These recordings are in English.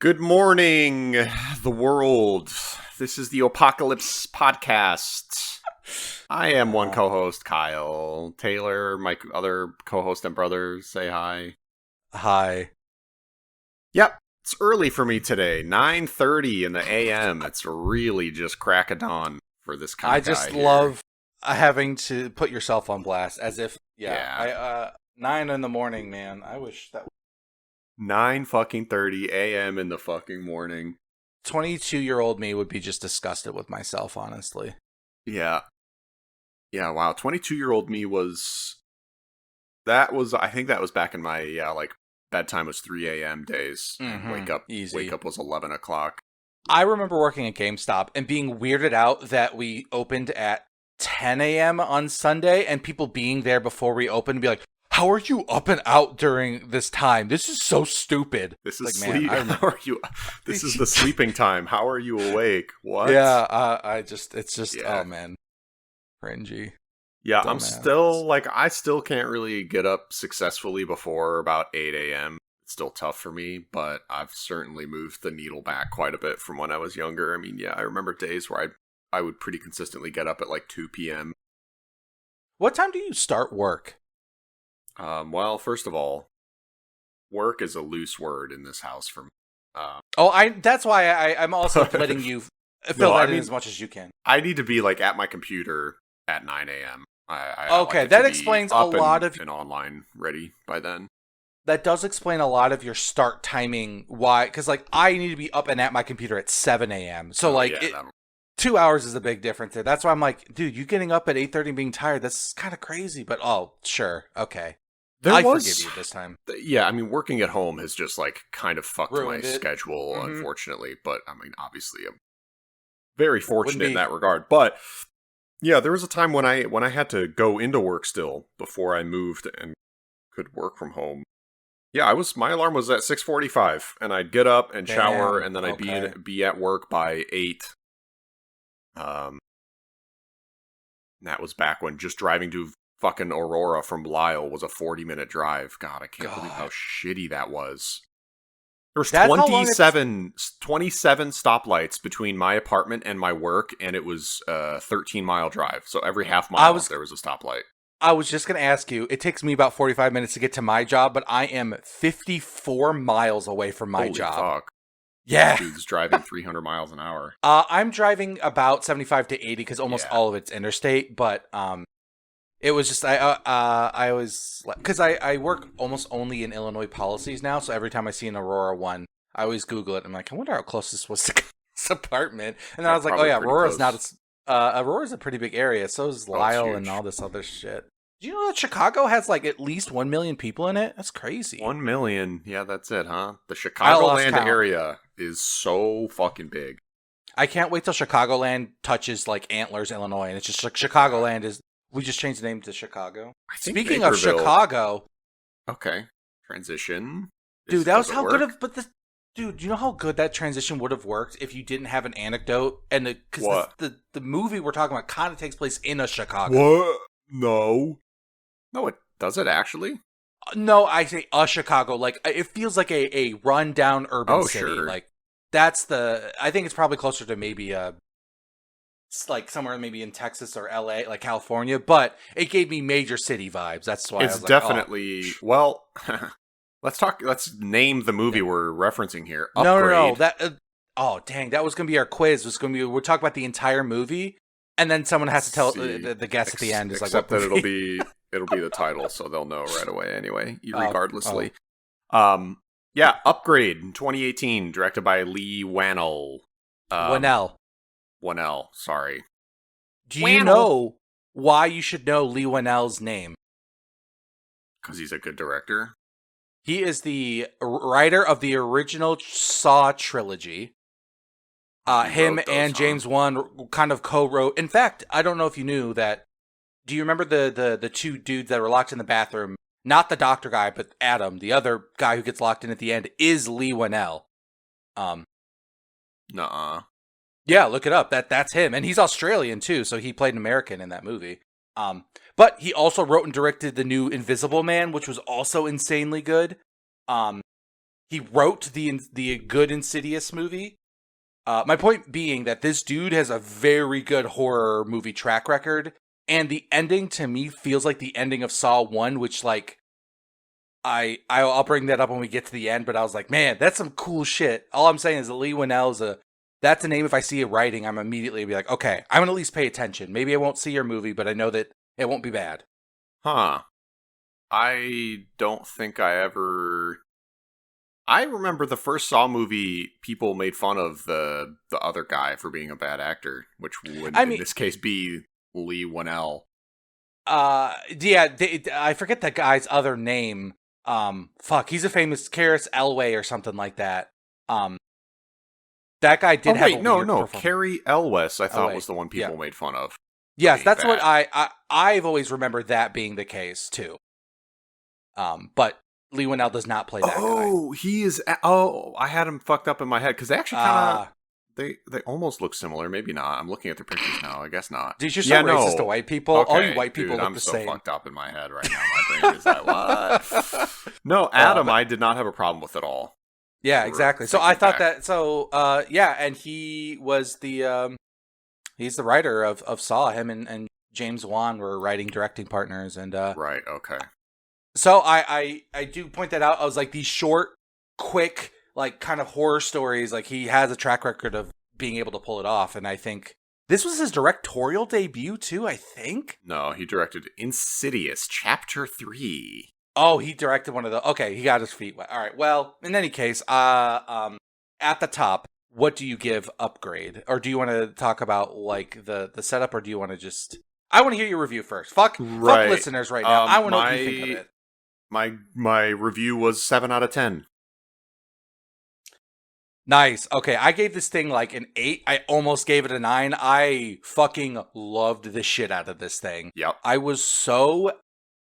Good morning, the world. This is the Apocalypse Podcast. I am one co-host, Kyle. Taylor, my other co-host and brother, say hi. Hi. Yep, it's early for me today. 9:30 in the a.m. It's really just crack of dawn for this kind of guy. I just here. love having to put yourself on blast as if, 9 in the morning, man. I wish that 9:30 a.m. in the fucking morning. 22-year-old me would be just disgusted with myself, honestly. Yeah. Yeah, wow. 22-year-old me I think that was back in my, bedtime was 3 a.m. days. Mm-hmm. Wake up was 11 o'clock. I remember working at GameStop and being weirded out that we opened at 10 a.m. on Sunday and people being there before we opened and be like, how are you up and out during this time? This is so stupid. This is sleep. How are you? This is the sleeping time. How are you awake? What? Yeah, oh man, cringy. Yeah, I still can't really get up successfully before about 8 a.m. It's still tough for me, but I've certainly moved the needle back quite a bit from when I was younger. I mean, yeah, I remember days where I would pretty consistently get up at like 2 p.m. What time do you start work? Well, first of all, work is a loose word in this house for me. That's why I'm also letting you fill that in as much as you can. I need to be like at my computer at 9 a.m. That explains a lot of and online ready by then. That does explain a lot of your start timing. Why? Because like I need to be up and at my computer at 7 a.m. So 2 hours is a big difference there. That's why I'm like, dude, you getting up at 8:30 and being tired, that's kind of crazy. But sure, okay. I forgive you this time. Yeah, I mean, working at home has just like kind of fucked Ruined my it. schedule, unfortunately. But I mean, obviously, I'm very fortunate in that regard. But yeah, there was a time when I had to go into work still before I moved and could work from home. Yeah, my alarm was at 6:45, and I'd get up and shower, and then I'd be at work by 8. That was back when just driving to fucking Aurora from Lyle was a 40-minute drive. God, I can't believe how shitty that was. There was 27 stoplights between my apartment and my work, and it was a 13-mile drive. So every half mile there was a stoplight. I was just going to ask you, it takes me about 45 minutes to get to my job, but I am 54 miles away from my job. Fuck. Yeah. Dude's driving 300 miles an hour. I'm driving about 75 to 80 because almost all of it's interstate, but it was just I was because I work almost only in Illinois policies now, so every time I see an Aurora one, I always Google it. I'm like, I wonder how close this was to this apartment, and then I was like, oh yeah, Aurora's Aurora's a pretty big area. So is Lyle and all this other shit. Do you know that Chicago has like at least 1 million people in it? That's crazy. 1 million, yeah, that's it, huh? The Chicagoland area is so fucking big. I can't wait till Chicagoland touches like Antlers, Illinois, and it's just like Chicagoland is. We just changed the name to Chicago. Speaking of Chicago. Okay. Transition. Dude, that was how good of... Dude, do you know how good that transition would have worked if you didn't have an anecdote? And because the movie we're talking about kind of takes place in a Chicago. What? No, does it actually? No, I say a Chicago. Like, it feels like a run-down urban city. Sure. Like, that's I think it's probably closer to maybe like somewhere maybe in Texas or LA, like California, but it gave me major city vibes. That's why it's definitely well. Let's name the movie we're referencing here. Upgrade. No. Dang, that was gonna be our quiz. We're talking about the entire movie, and then someone has to tell the guest at the end. Is except that it'll be the title, so they'll know right away anyway, regardlessly. Yeah, Upgrade in 2018, directed by Lee Whannell. Whannell, sorry. Do you know why you should know Lee Whannell's name? Because he's a good director. He is the writer of the original Saw trilogy. Him and James Wan kind of co-wrote. In fact, I don't know if you knew that. Do you remember the two dudes that were locked in the bathroom? Not the doctor guy, but Adam, the other guy who gets locked in at the end, is Lee Whannell. Nuh-uh. Yeah, look it up. That's him. And he's Australian, too, so he played an American in that movie. But he also wrote and directed the new Invisible Man, which was also insanely good. he wrote the good Insidious movie. My point being that this dude has a very good horror movie track record, and the ending to me feels like the ending of Saw 1, which like I'll bring that up when we get to the end, but I was like, man, that's some cool shit. All I'm saying is that Lee Winnell that's a name. If I see it writing, I'm immediately be like, okay, I'm gonna at least pay attention. Maybe I won't see your movie, but I know that it won't be bad. Huh. I don't think I ever. I remember the first Saw movie, people made fun of the other guy for being a bad actor, which would in this case be Lee Winnell. Yeah, I forget that guy's other name. He's a famous Karis Elway or something like that. That guy did have a weird performance. Carrie Elwes, I thought was the one people made fun of. Yes, that's bad. What I've always remembered that being the case too. But Lee Winnell does not play that guy. Oh, he is. Oh, I had him fucked up in my head because they actually kind of they almost look similar. Maybe not. I'm looking at their pictures now. I guess not. Dude, you're so racist to white people. Okay, all you white people look the same. I'm so fucked up in my head right now. My brain is like, what? No, Adam, I did not have a problem with at all. Yeah, exactly. So I thought that. So and he was he's the writer of Saw. Him and James Wan were writing directing partners, and right. Okay. So I do point that out. I was like, these short, quick, like kind of horror stories, like he has a track record of being able to pull it off. And I think this was his directorial debut too, I think. No, he directed Insidious Chapter 3. Oh, he directed one of the, okay, he got his feet wet. All right. Well, in any case, at the top, what do you give Upgrade? Or do you want to talk about like the setup, or do you want to just, I want to hear your review first. Fuck listeners right now. I want to know what you think of it. My review was 7 out of 10. Nice. Okay, I gave this thing like an 8. I almost gave it a 9. I fucking loved the shit out of this thing. Yep. I was so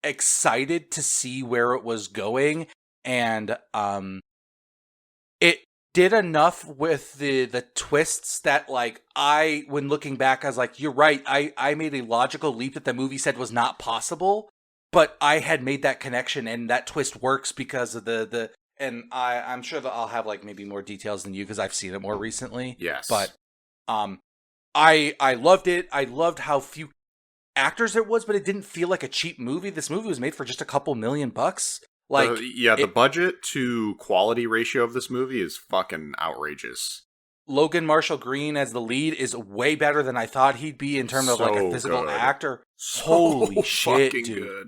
excited to see where it was going, and it did enough with the twists that like when looking back, I was like, you're right. I made a logical leap that the movie said was not possible. But I had made that connection, and that twist works because of and I'm sure that I'll have like maybe more details than you because I've seen it more recently. Yes. But I loved it. I loved how few actors it was, but it didn't feel like a cheap movie. This movie was made for just a couple $1 million. Like the budget to quality ratio of this movie is fucking outrageous. Logan Marshall Green as the lead is way better than I thought he'd be in terms of like a physical actor. Holy shit, dude. Good.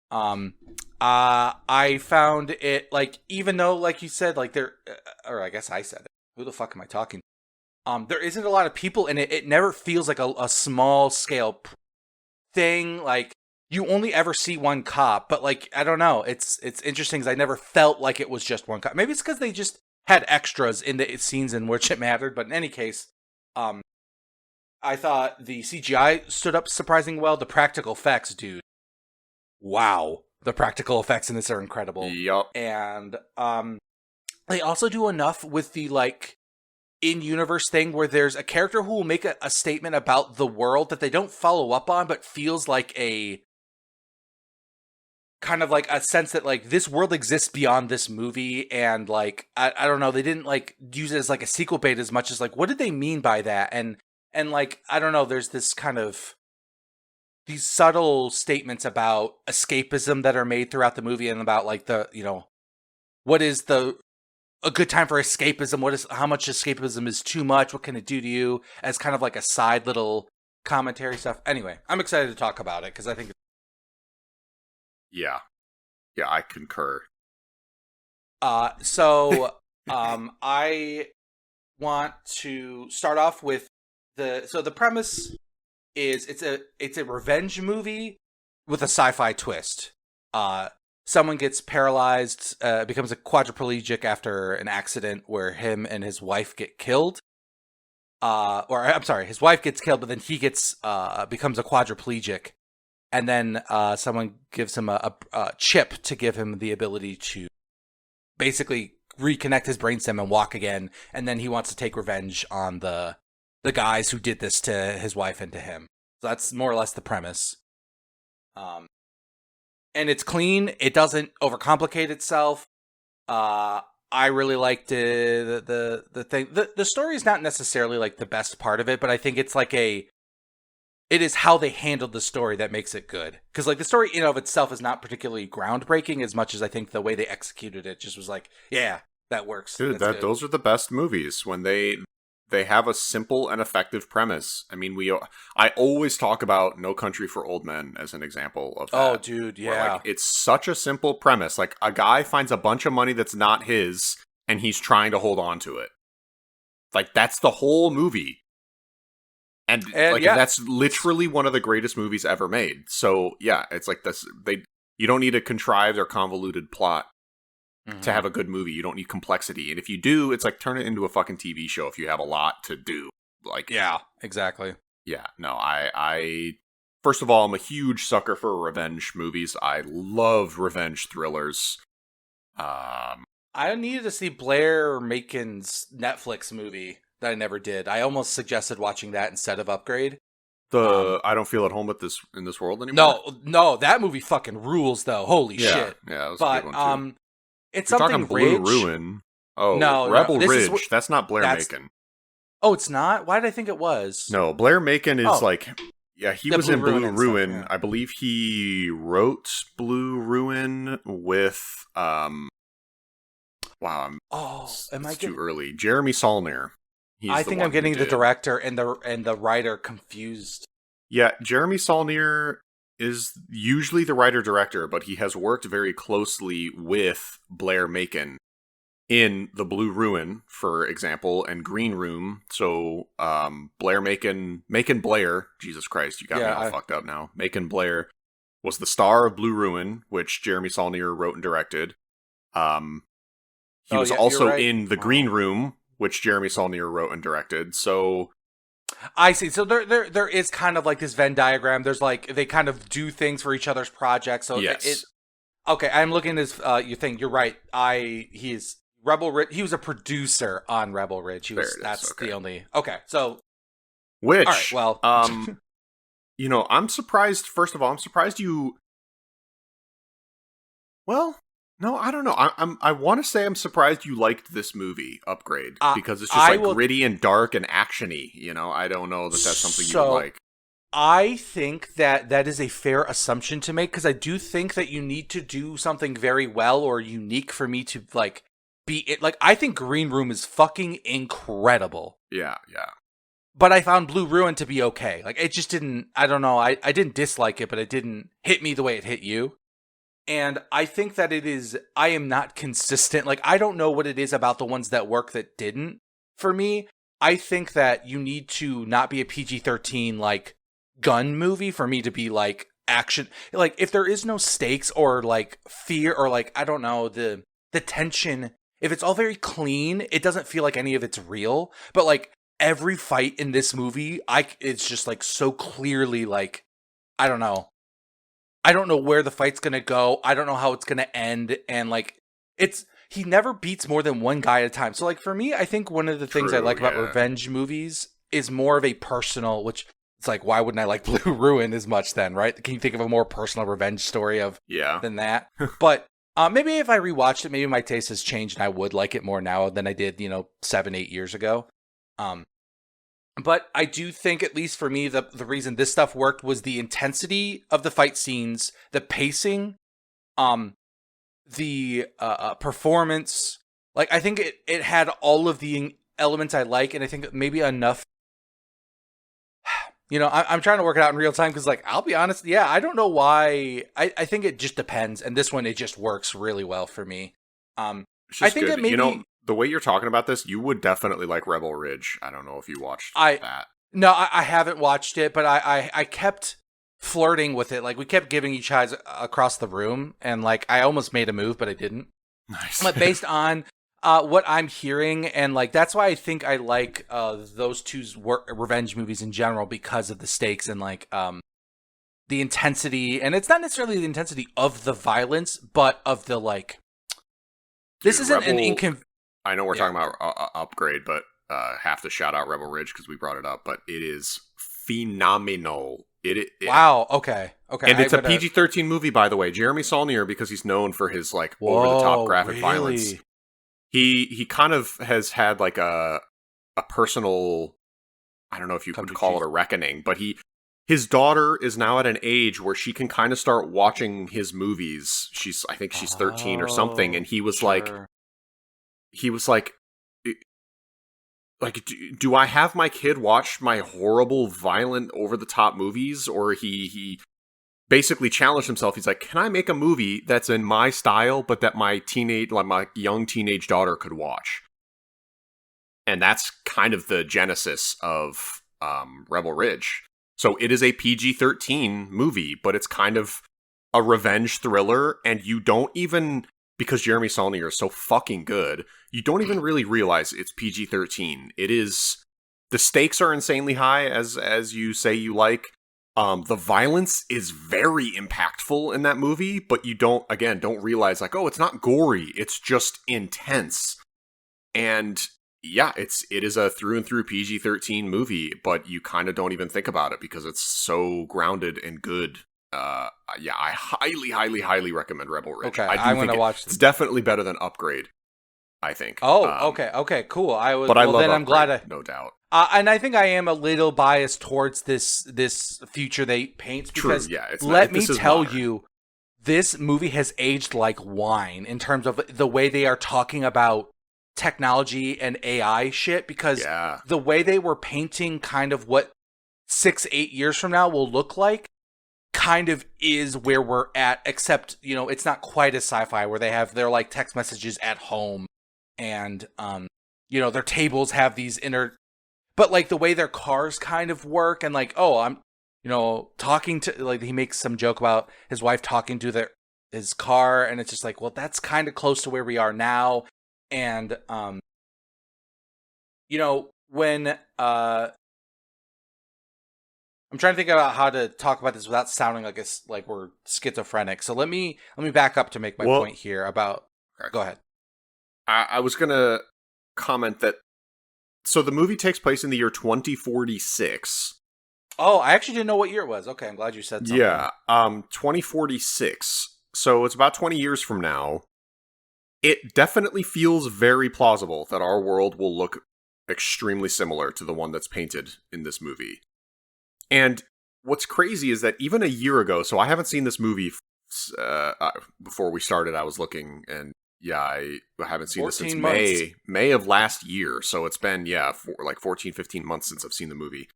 I found it like, even though like you said, like or I guess I said it. Who the fuck am I talking? There isn't a lot of people in it. It never feels like a small scale thing. Like you only ever see one cop, but like I don't know. It's interesting because I never felt like it was just one cop. Maybe it's because they just had extras in the scenes in which it mattered. But in any case, I thought the CGI stood up surprisingly well. The practical effects, dude. Wow, the practical effects in this are incredible. Yup. And they also do enough with the like in-universe thing where there's a character who will make a statement about the world that they don't follow up on, but feels like a kind of like a sense that like this world exists beyond this movie, and like I don't know, they didn't like use it as like a sequel bait as much as like what did they mean by that, and like I don't know, there's this kind of these subtle statements about escapism that are made throughout the movie, and about like the, you know, what is a good time for escapism, how much escapism is too much, what can it do to you, as kind of like a side little commentary stuff. Anyway, I'm excited to talk about it because I think yeah, I concur. So I want to start off with the premise is it's a revenge movie with a sci-fi twist. Someone gets paralyzed, becomes a quadriplegic after an accident where him and his wife get killed. His wife gets killed, but then he becomes a quadriplegic. And then someone gives him a chip to give him the ability to basically reconnect his brainstem and walk again. And then he wants to take revenge on the guys who did this to his wife and to him. So that's more or less the premise. And it's clean. It doesn't overcomplicate itself. I really liked the thing. The story is not necessarily like the best part of it, but I think it's like it is how they handled the story that makes it good. Because like the story in and of itself is not particularly groundbreaking as much as I think the way they executed it just was like, yeah, that works. Dude, those are the best movies when they have a simple and effective premise. I mean, I always talk about No Country for Old Men as an example of that. Oh, dude, yeah. Where, like, it's such a simple premise. Like, a guy finds a bunch of money that's not his, and he's trying to hold on to it. Like, that's the whole movie. And like, yeah, that's literally one of the greatest movies ever made. So, yeah, it's like this. You don't need a contrived or convoluted plot to have a good movie. You don't need complexity. And if you do, it's like turn it into a fucking TV show if you have a lot to do. Like, yeah, exactly. Yeah, no, I first of all, I'm a huge sucker for revenge movies. I love revenge thrillers. I needed to see Blair Macon's Netflix movie that I never did. I almost suggested watching that instead of Upgrade. I don't feel at home in this world anymore. No, that movie fucking rules though. Holy shit. Yeah, that was a good one too. It's You're something Blue Ridge. Ruin. Oh, no, Rebel Ridge. That's not Blair Macon. Oh, it's not? Why did I think it was? No, Blair Macon is he was in Blue Ruin. Stuff, yeah. I believe he wrote Blue Ruin with wow, it's too early. Jeremy Saulnier. I think I'm getting the director and the writer confused. Yeah, Jeremy Saulnier is usually the writer-director, but he has worked very closely with Blair Macon in The Blue Ruin, for example, and Green Room. So, Blair Macon Blair, Jesus Christ, you got me all fucked up now. Macon Blair was the star of Blue Ruin, which Jeremy Saulnier wrote and directed. He was also in The Green Room, which Jeremy Saulnier wrote and directed. So I see. So there is kind of like this Venn diagram. There's like they kind of do things for each other's projects. So yes. Okay, I'm looking at this you think you're right. He is Rebel Ridge. He was a producer on Rebel Ridge. The only. Okay. So which all right, well you know, I'm surprised. First of all, I'm surprised you. Well, no, I don't know. I want to say I'm surprised you liked this movie, Upgrade, because it's just gritty and dark and actiony. You know, I don't know that that's something you would like. I think that is a fair assumption to make because I do think that you need to do something very well or unique for me to like be it. Like I think Green Room is fucking incredible. Yeah. But I found Blue Ruin to be okay. Like it just didn't. I don't know. I didn't dislike it, but it didn't hit me the way it hit you. And I think that I am not consistent. Like, I don't know what it is about the ones that work that didn't. For me, I think that you need to not be a PG-13, like, gun movie for me to be, like, action. Like, if there is no stakes or, like, fear or, like, I don't know, the tension, if it's all very clean, it doesn't feel like any of it's real. But, like, every fight in this movie, it's just, like, so clearly, like, I don't know. I don't know where the fight's going to go. I don't know how it's going to end. And like, he never beats more than one guy at a time. So like for me, I think one of the things I like about revenge movies is more of a personal, which it's like, why wouldn't I like Blue Ruin as much then, right? Can you think of a more personal revenge story than that? But maybe if I rewatched it, maybe my taste has changed and I would like it more now than I did, 7-8 years ago. But I do think, at least for me, the reason this stuff worked was the intensity of the fight scenes, the pacing, the performance. Like, I think it had all of the elements I like, and I think maybe enough. I'm trying to work it out in real time because, like, I'll be honest, I don't know why. I think it just depends, and this one, it just works really well for me. I think good. that maybe... the way you're talking about this, you would definitely like Rebel Ridge. I don't know if you watched that. No, I haven't watched it, but I kept flirting with it. Like, we kept giving each eyes across the room, and, like, I almost made a move, but I didn't. Nice. But based on what I'm hearing, and, like, that's why I think I like those two revenge movies in general because of the stakes and, like, the intensity. And it's not necessarily the intensity of the violence, but of the, like... This isn't an inconvenience. I know we're talking about Upgrade, but have to shout out Rebel Ridge because we brought it up. But it is phenomenal. Wow. Okay. And it's a PG-13 movie, by the way. Jeremy Saulnier, because he's known for his like over-the-top graphic violence. he kind of has had like a personal, I don't know if you could call it a reckoning, but his daughter is now at an age where she can kind of start watching his movies. I think she's 13 or something, and he was like, do I have my kid watch my horrible, violent, over-the-top movies? Or he basically challenged himself. He's like, can I make a movie that's in my style, but that my young teenage daughter could watch? And that's kind of the genesis of Rebel Ridge. So it is a PG-13 movie, but it's kind of a revenge thriller, and you don't even, because Jeremy Saulnier is so fucking good, you don't even really realize it's PG-13. It is, the stakes are insanely high, as you say you like. The violence is very impactful in that movie, but you don't realize, like, oh, it's not gory, it's just intense. And yeah, it is a through and through PG-13 movie, but you kind of don't even think about it because it's so grounded and good. Yeah, I highly, highly, highly recommend Rebel Ridge. Okay, I'm gonna watch. It's definitely better than Upgrade, I think. Oh, okay, cool. I love then Upgrade, I'm glad. No doubt. And I think I am a little biased towards this future they paint because let me tell you, this movie has aged like wine in terms of the way they are talking about technology and AI shit, because the way they were painting kind of what 6-8 years from now will look like kind of is where we're at, except, it's not quite as sci-fi where they have their like text messages at home and, their tables have these but like the way their cars kind of work and like, oh, I'm, talking to, like, he makes some joke about his wife talking to his car, and it's just like, well, that's kind of close to where we are now. And, when, I'm trying to think about how to talk about this without sounding like we're schizophrenic. So let me back up to make my point here about. Go ahead. I was gonna comment that. So the movie takes place in the year 2046. Oh, I actually didn't know what year it was. Okay, I'm glad you said something. Yeah, 2046. So it's about 20 years from now. It definitely feels very plausible that our world will look extremely similar to the one that's painted in this movie. And what's crazy is that even a year ago, so I haven't seen this movie before we started, I was looking, and I haven't seen this since May of last year. So it's been, for like 14, 15 months since I've seen the movie.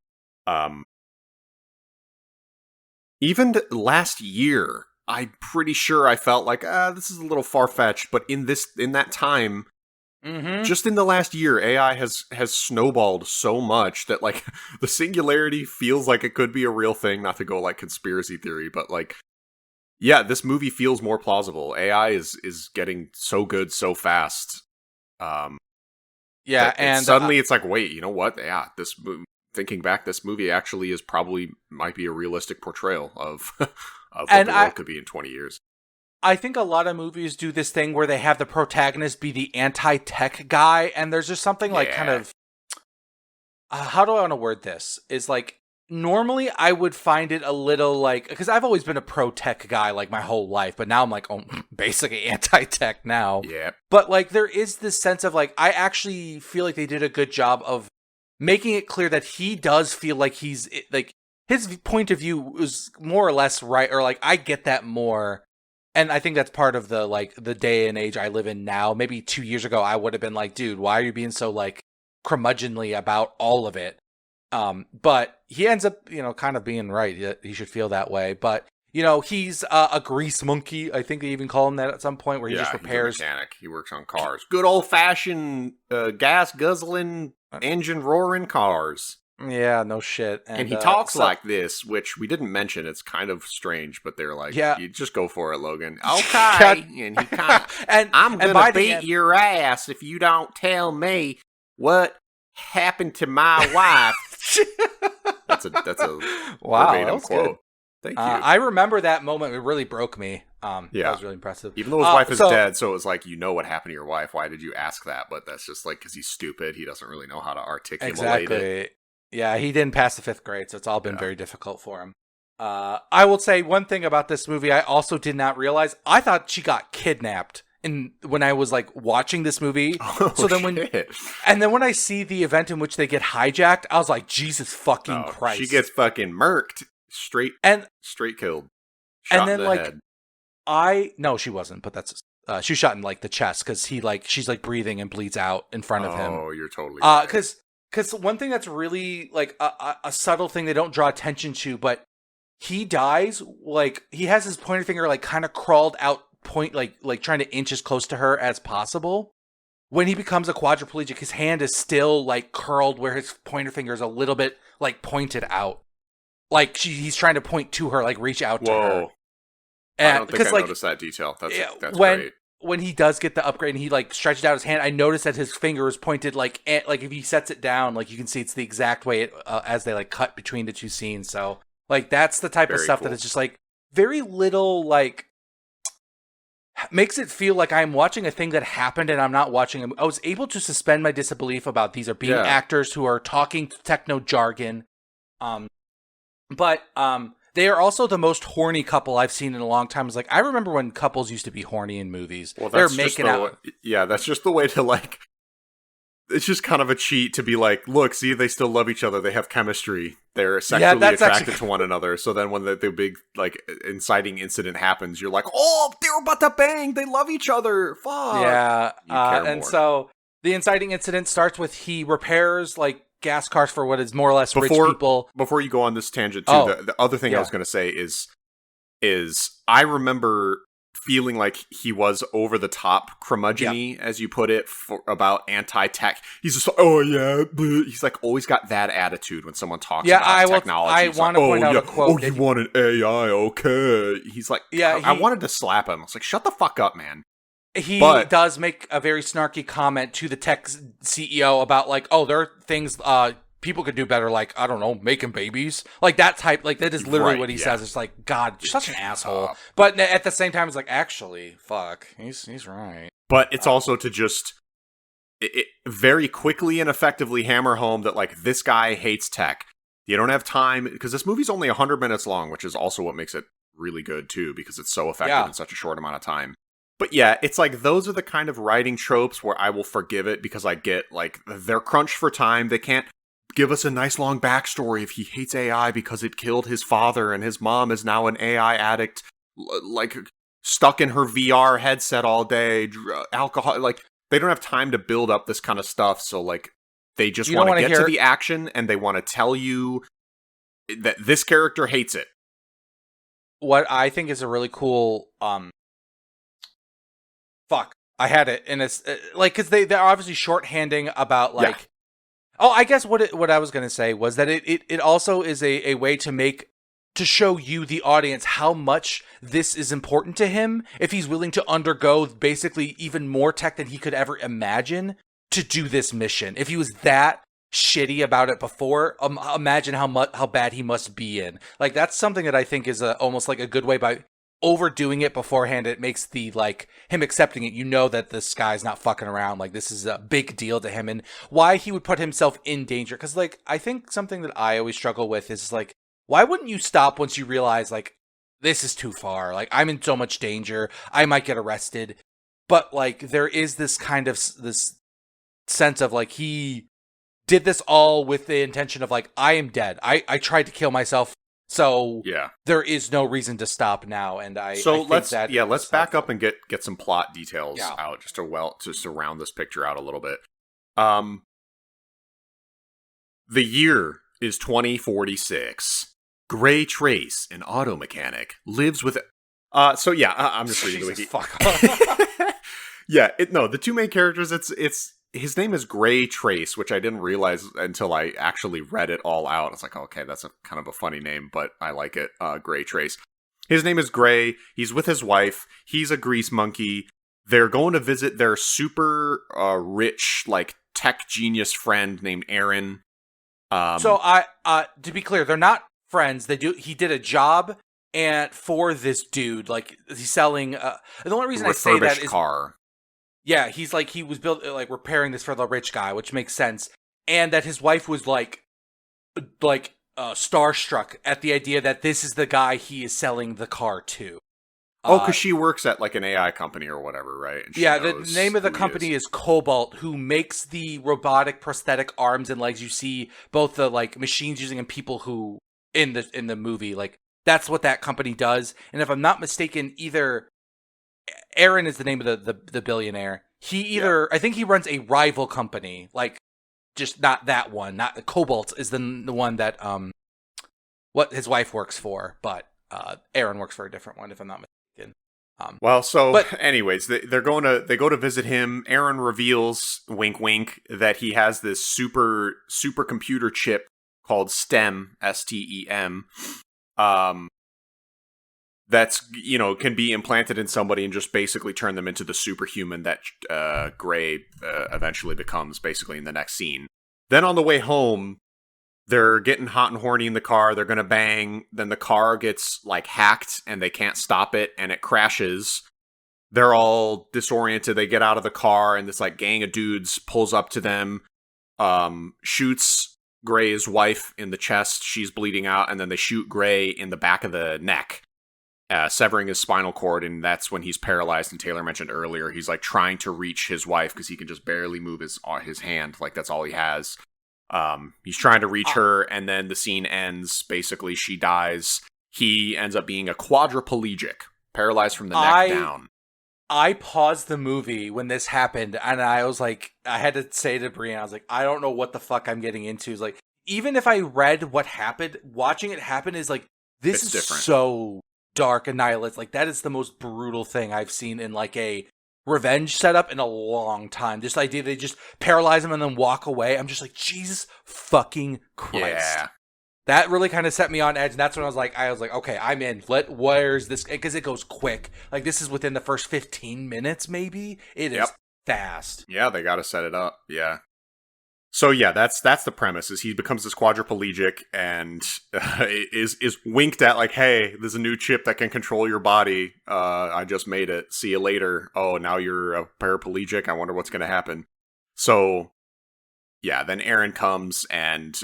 Even last year, I'm pretty sure I felt like, this is a little far-fetched, but in that time, just in the last year, AI has snowballed so much that, like, the singularity feels like it could be a real thing, not to go, like, conspiracy theory, but, like, this movie feels more plausible. AI is getting so good so fast. And suddenly it's like, wait, you know what? Yeah, thinking back, this movie actually might be a realistic portrayal of what the world could be in 20 years. I think a lot of movies do this thing where they have the protagonist be the anti-tech guy, and there's just something like kind of... how do I want to word this? Is like, normally I would find it a little like... Because I've always been a pro-tech guy like my whole life, but now I'm like, basically anti-tech now. Yeah. But like, there is this sense of like, I actually feel like they did a good job of making it clear that he does feel like he's... like his point of view is more or less right, or like, I get that more... And I think that's part of the day and age I live in now. Maybe 2 years ago, I would have been like, dude, why are you being so like curmudgeonly about all of it? But he ends up, kind of being right. He should feel that way. But, he's a grease monkey. I think they even call him that at some point, where he just repairs. He's a mechanic. He works on cars. Good old fashioned gas guzzling, engine roaring cars. Yeah, no shit. And he talks like this, which we didn't mention. It's kind of strange, but they're like, you just go for it, Logan. Okay. And he kind of, I'm going to beat your ass if you don't tell me what happened to my wife. That's a wow, verbatim quote. Good. Thank you. I remember that moment. It really broke me. That was really impressive. Even though his wife is dead, so it was like, what happened to your wife? Why did you ask that? But that's just like, because he's stupid. He doesn't really know how to articulate it. Yeah, he didn't pass the 5th grade, so it's all been very difficult for him. I will say one thing about this movie I also did not realize. I thought she got kidnapped in when I was like watching this movie. Oh, so then when I see the event in which they get hijacked, I was like, Jesus fucking Christ. She gets fucking murked. Straight killed. Shot and then in the head. No, she wasn't, but that's she was shot in like the chest because she's like breathing and bleeds out in front of him. Oh, you're totally right. Because one thing that's really like a subtle thing they don't draw attention to, but he dies like he has his pointer finger like kind of crawled out like trying to inch as close to her as possible. When he becomes a quadriplegic, his hand is still like curled where his pointer finger is a little bit like pointed out. Like he's trying to point to her, like reach out to her. I don't think I noticed that detail. That's great. When he does get the upgrade and he like stretches out his hand, I noticed that his finger is pointed like if he sets it down, like you can see it's the exact way as they like cut between the two scenes. So like that's the type of stuff that is just like very little like makes it feel like I'm watching a thing that happened and I'm not watching. I was able to suspend my disbelief about these are being actors who are talking techno jargon. But they are also the most horny couple I've seen in a long time. It's like I remember when couples used to be horny in movies. Well, they're making out. Yeah, that's just the way to like. It's just kind of a cheat to be like, look, see, they still love each other. They have chemistry. They're sexually attracted to one another. So then when the big like inciting incident happens, you're like, oh, they're about to bang. They love each other. Fuck. Yeah. And so the inciting incident starts with he repairs like gas cars for what is more or less rich people. Before you go on this tangent too, the other thing I was going to say is I remember feeling like he was over the top curmudgeon-y, as you put it, about anti-tech. He's just he's like always got that attitude when someone talks about technology. I want to point out a quote. Oh, you want an AI? Okay. He's like, I wanted to slap him. I was like, shut the fuck up, man. He does make a very snarky comment to the tech CEO about like, oh, there are things people could do better, like, I don't know, making babies. Like that type, like that is literally what he says. It's like, God, you're such an asshole. But at the same time, it's like, actually, fuck, he's right. But it's also to just very quickly and effectively hammer home that like this guy hates tech. You don't have time, because this movie's only 100 minutes long, which is also what makes it really good too, because it's so effective in such a short amount of time. But yeah, it's like those are the kind of writing tropes where I will forgive it because I get like they're crunched for time. They can't give us a nice long backstory if he hates AI because it killed his father and his mom is now an AI addict, like stuck in her VR headset all day, alcohol. Like they don't have time to build up this kind of stuff. So like they just want to get to the action and they want to tell you that this character hates it. What I think is a really cool, I had it, and it's like because they're obviously shorthanding about like. Yeah. Oh, I guess what I was gonna say was that it also is a way to show you the audience how much this is important to him if he's willing to undergo basically even more tech than he could ever imagine to do this mission. If he was that shitty about it before, imagine how bad he must be in. Like that's something that I think is almost like a good way by overdoing it beforehand. It makes the like him accepting it, you know, that this guy's not fucking around, like this is a big deal to him and why he would put himself in danger. Because like I think something that I always struggle with is like, why wouldn't you stop once you realize like this is too far, like I'm in so much danger, I might get arrested? But like there is this kind of this sense of like he did this all with the intention of like, I am dead, I tried to kill myself. So there is no reason to stop now, and let's back up and get some plot details out just to round this picture out a little bit. The year is 2046. Gray Trace, an auto mechanic, lives with. I'm just reading the wiki. Fuck. The two main characters. It's. His name is Gray Trace, which I didn't realize until I actually read it all out. It's like, okay, that's a kind of a funny name, but I like it. Gray Trace. His name is Gray. He's with his wife. He's a grease monkey. They're going to visit their super rich, like tech genius friend named Aaron. To be clear, they're not friends. He did a job for this dude. Like he's selling. The only reason I say that is car. Yeah, he was repairing this for the rich guy, which makes sense. And that his wife was like starstruck at the idea that this is the guy he is selling the car to. Because she works at like an AI company or whatever, right? And yeah, the name of the company is Cobalt, who makes the robotic prosthetic arms and legs you see both the like machines using and people who in the movie. Like that's what that company does. And if I'm not mistaken, either Aaron is the name of the billionaire. I think he runs a rival company, like just not that one. Not Cobalt is the one that what his wife works for, but Aaron works for a different one, if I'm not mistaken. Anyways, they go to visit him. Aaron reveals, wink, wink, that he has this supercomputer chip called STEM, STEM, that's, can be implanted in somebody and just basically turn them into the superhuman that Gray eventually becomes, basically in the next scene. Then on the way home, they're getting hot and horny in the car. They're going to bang. Then the car gets, like, hacked, and they can't stop it, and it crashes. They're all disoriented. They get out of the car, and this, like, gang of dudes pulls up to them, shoots Gray's wife in the chest. She's bleeding out, and then they shoot Gray in the back of the neck, severing his spinal cord, and that's when he's paralyzed. And Taylor mentioned earlier, he's, like, trying to reach his wife because he can just barely move his hand. Like, that's all he has. He's trying to reach her, and then the scene ends. Basically, she dies. He ends up being a quadriplegic, paralyzed from the neck down. I paused the movie when this happened, and I was like, I had to say to Brian, I was like, I don't know what the fuck I'm getting into. It's like, even if I read what happened, watching it happen is like, this is different. So dark and nihilist. Like, that is the most brutal thing I've seen in like a revenge setup in a long time. This idea they just paralyze him and then walk away. I'm just like, Jesus fucking Christ. Yeah. That really kind of set me on edge, and that's when I was like, okay, I'm in. Where's this? Because it goes quick. Like, this is within the first 15 minutes, maybe. It is fast. Yeah, they got to set it up. Yeah. So yeah, that's the premise. Is he becomes this quadriplegic and is winked at like, hey, there's a new chip that can control your body. I just made it. See you later. Oh, now you're a paraplegic. I wonder what's going to happen. So yeah, then Aaron comes and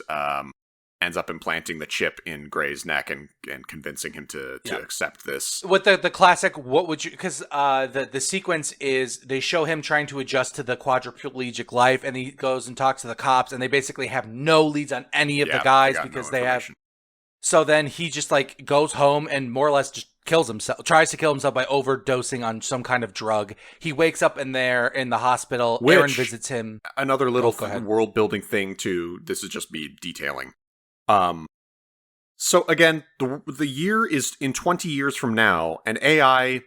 ends up implanting the chip in Gray's neck and convincing him to accept this. With the classic, what would you? Because the sequence is they show him trying to adjust to the quadriplegic life, and he goes and talks to the cops, and they basically have no leads on any of the guys because they have. So then he just like goes home and more or less just kills himself, tries to kill himself by overdosing on some kind of drug. He wakes up in the hospital. Aaron visits him. Another little world building thing too. This is just me detailing. So again, the year is in 20 years from now, and AI,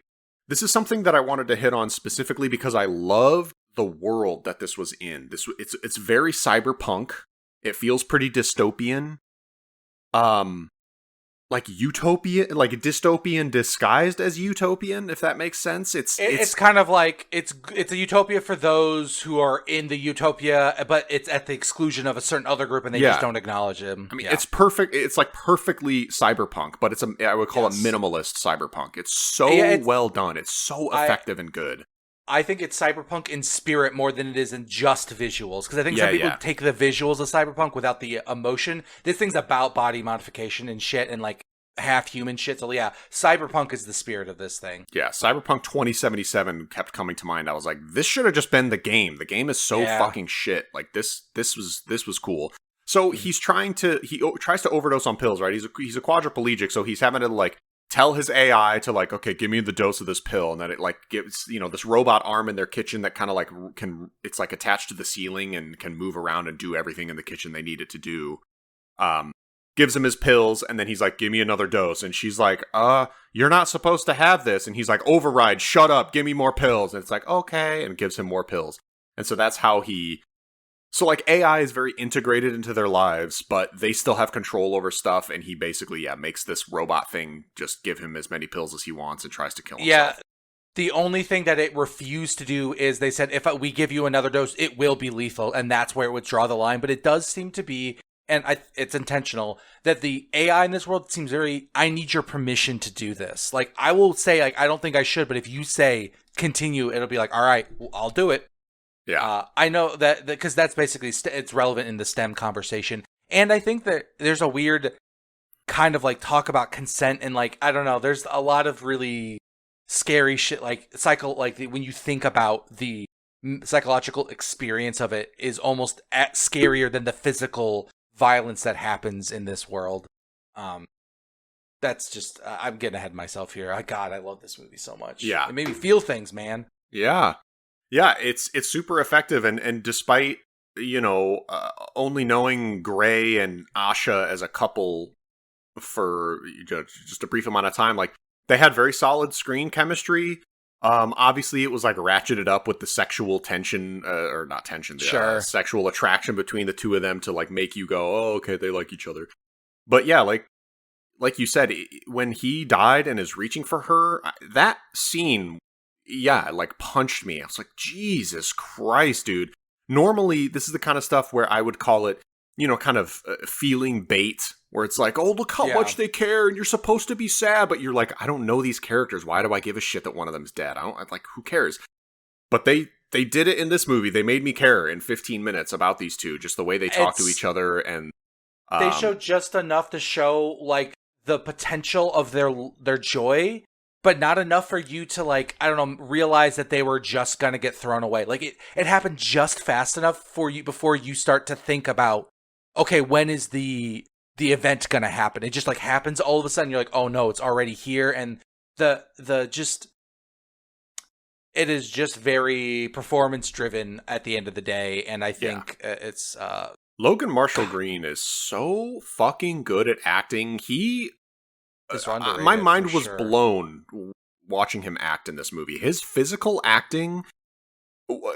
this is something that I wanted to hit on specifically because I love the world that this was in. It's very cyberpunk. It feels pretty dystopian. Like utopia, like dystopian disguised as utopian, if that makes sense. It's kind of like it's a utopia for those who are in the utopia, but it's at the exclusion of a certain other group, and they just don't acknowledge them. I mean, it's perfect. It's like perfectly cyberpunk, but I would call it minimalist cyberpunk. It's so well done. It's so effective and good. I think it's cyberpunk in spirit more than it is in just visuals, because I think some people take the visuals of cyberpunk without the emotion. This thing's about body modification and shit and like half human shit. So yeah, cyberpunk is the spirit of this thing. Yeah, Cyberpunk 2077 kept coming to mind. I was like, this should have just been the game. The game is so fucking shit. Like this was cool. So he tries to overdose on pills, right? He's a quadriplegic, so he's having to like tell his AI to like, okay, give me the dose of this pill, and then it like gives, this robot arm in their kitchen that kind of like it's like attached to the ceiling and can move around and do everything in the kitchen they need it to do. Gives him his pills, and then he's like, give me another dose, and she's like, you're not supposed to have this, and he's like, override, shut up, give me more pills, and it's like, okay, and gives him more pills. And so that's how so like AI is very integrated into their lives, but they still have control over stuff, and he basically makes this robot thing just give him as many pills as he wants and tries to kill himself. Yeah, the only thing that it refused to do is they said, if we give you another dose, it will be lethal, and that's where it would draw the line. But it does seem to be, and it's intentional, that the AI in this world seems very, I need your permission to do this. Like, I will say, like, I don't think I should, but if you say continue, it'll be like, all right, well, I'll do it. Yeah, I know that because that's basically it's relevant in the STEM conversation, and I think that there's a weird kind of like talk about consent and like I don't know. There's a lot of really scary shit, like when you think about the psychological experience of it is almost scarier than the physical violence that happens in this world. That's just I'm getting ahead of myself here. God, I love this movie so much. Yeah, it made me feel things, man. Yeah, it's super effective, and despite only knowing Gray and Asha as a couple for just a brief amount of time, like they had very solid screen chemistry. Obviously, it was like ratcheted up with the sexual tension, or not tension, sexual attraction between the two of them to like make you go, oh, okay, they like each other. But yeah, like you said, when he died and is reaching for her, that scene, yeah, like punched me. I was like, Jesus Christ, dude. Normally, this is the kind of stuff where I would call it, kind of feeling bait, where it's like, oh, look how much they care, and you're supposed to be sad, but you're like, I don't know these characters. Why do I give a shit that one of them's dead? Who cares? But they did it in this movie. They made me care in 15 minutes about these two, just the way they talk to each other, and they show just enough to show like the potential of their joy, but not enough for you to like, I don't know, realize that they were just gonna get thrown away. Like it happened just fast enough for you before you start to think about, okay, when is the event gonna happen? It just like happens all of a sudden. You're like, oh no, it's already here, and it is just very performance driven at the end of the day, and I think it's Logan Marshall Green is so fucking good at acting. He my mind was blown watching him act in this movie. His physical acting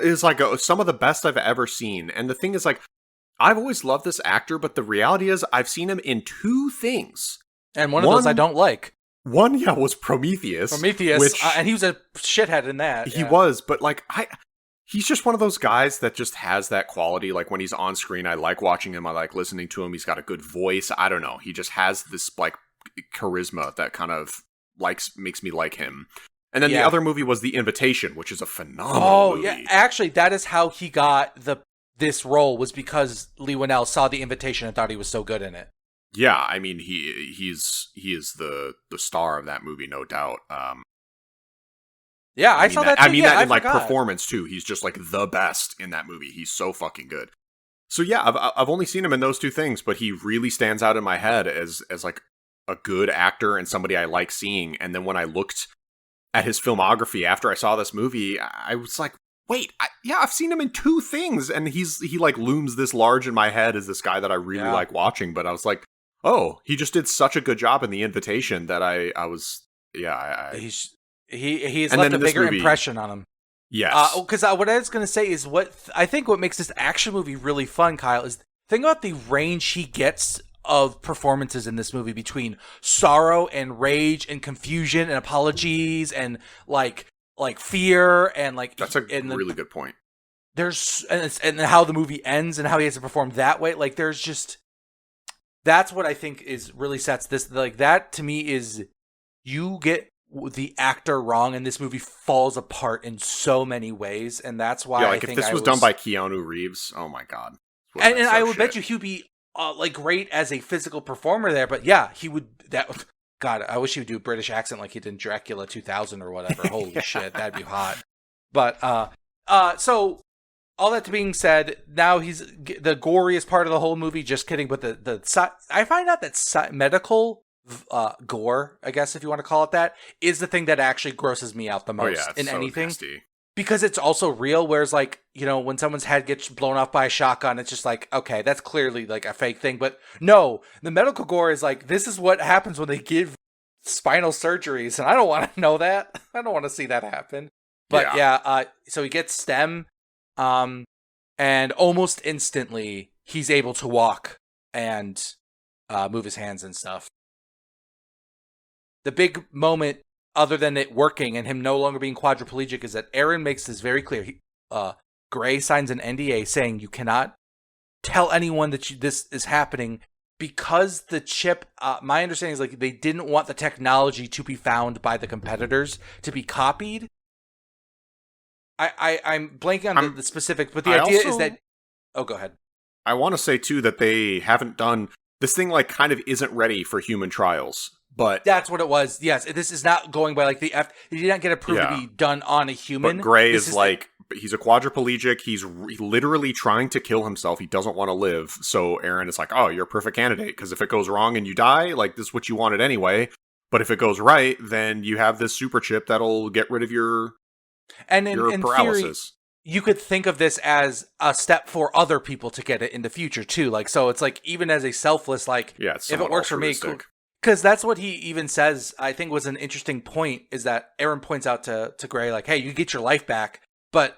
is like some of the best I've ever seen. And the thing is, like, I've always loved this actor, but the reality is I've seen him in two things. And one of those I don't like. One, was Prometheus. Which, and he was a shithead in that. He was, but like, he's just one of those guys that just has that quality. Like when he's on screen, I like watching him. I like listening to him. He's got a good voice. I don't know. He just has this like charisma that kind of makes me like him. And then the other movie was The Invitation, which is a phenomenal movie. Yeah, actually, that is how he got this role, was because Leigh Whannell saw The Invitation and thought he was so good in it. Yeah, I mean he is the star of that movie, no doubt. Yeah, I saw that. I mean that in like performance too. He's just like the best in that movie. He's so fucking good. So yeah, I've only seen him in those two things, but he really stands out in my head as like a good actor and somebody I like seeing. And then when I looked at his filmography after I saw this movie, I was like, wait, I've seen him in two things, and he like looms this large in my head as this guy that I really like watching. But I was like, oh, he just did such a good job in The Invitation that he's left a bigger impression on him. Yes. Because what I was going to say is what makes this action movie really fun, Kyle, is think about the range he gets of performances in this movie between sorrow and rage and confusion and apologies and like fear and like that's a really good point. There's and how the movie ends and how he has to perform that way. Like there's just that's what I think is really sets this, like that to me is you get the actor wrong and this movie falls apart in so many ways, and that's why I think if this was done by Keanu Reeves, oh my god. And I would bet you he'd be like great as a physical performer there, but yeah, he would. God, I wish he would do a British accent like he did in Dracula 2000 or whatever. Holy shit, that'd be hot. But so all that being said, now he's the goriest part of the whole movie. Just kidding, but I find out that medical gore, I guess if you want to call it that, is the thing that actually grosses me out the most in anything. Nasty. Because it's also real, whereas, like, when someone's head gets blown off by a shotgun, it's just like, okay, that's clearly, like, a fake thing. But no, the medical gore is like, this is what happens when they give spinal surgeries, and I don't want to know that. I don't want to see that happen. But, so he gets STEM, and almost instantly, he's able to walk and move his hands and stuff. The big moment, other than it working and him no longer being quadriplegic, is that Aaron makes this very clear. Gray signs an NDA saying you cannot tell anyone that this is happening because the chip, my understanding is like they didn't want the technology to be found by the competitors to be copied. I'm blanking on the specifics, but the idea is that... Oh, go ahead. I want to say, too, that they haven't done... This thing, like, kind of isn't ready for human trials. But that's what it was. Yes, this is not going by like the F. He did not get approved to be done on a human. But Gray is like, he's a quadriplegic. He's literally trying to kill himself. He doesn't want to live. So Aaron is like, oh, you're a perfect candidate. Because if it goes wrong and you die, like, this is what you wanted anyway. But if it goes right, then you have this super chip that'll get rid of your paralysis. Theory, you could think of this as a step for other people to get it in the future too. Like, so it's like, even as a selfless, like, if it works for me, cool. Because that's what he even says, I think was an interesting point, is that Aaron points out to Gray, like, hey, you get your life back, but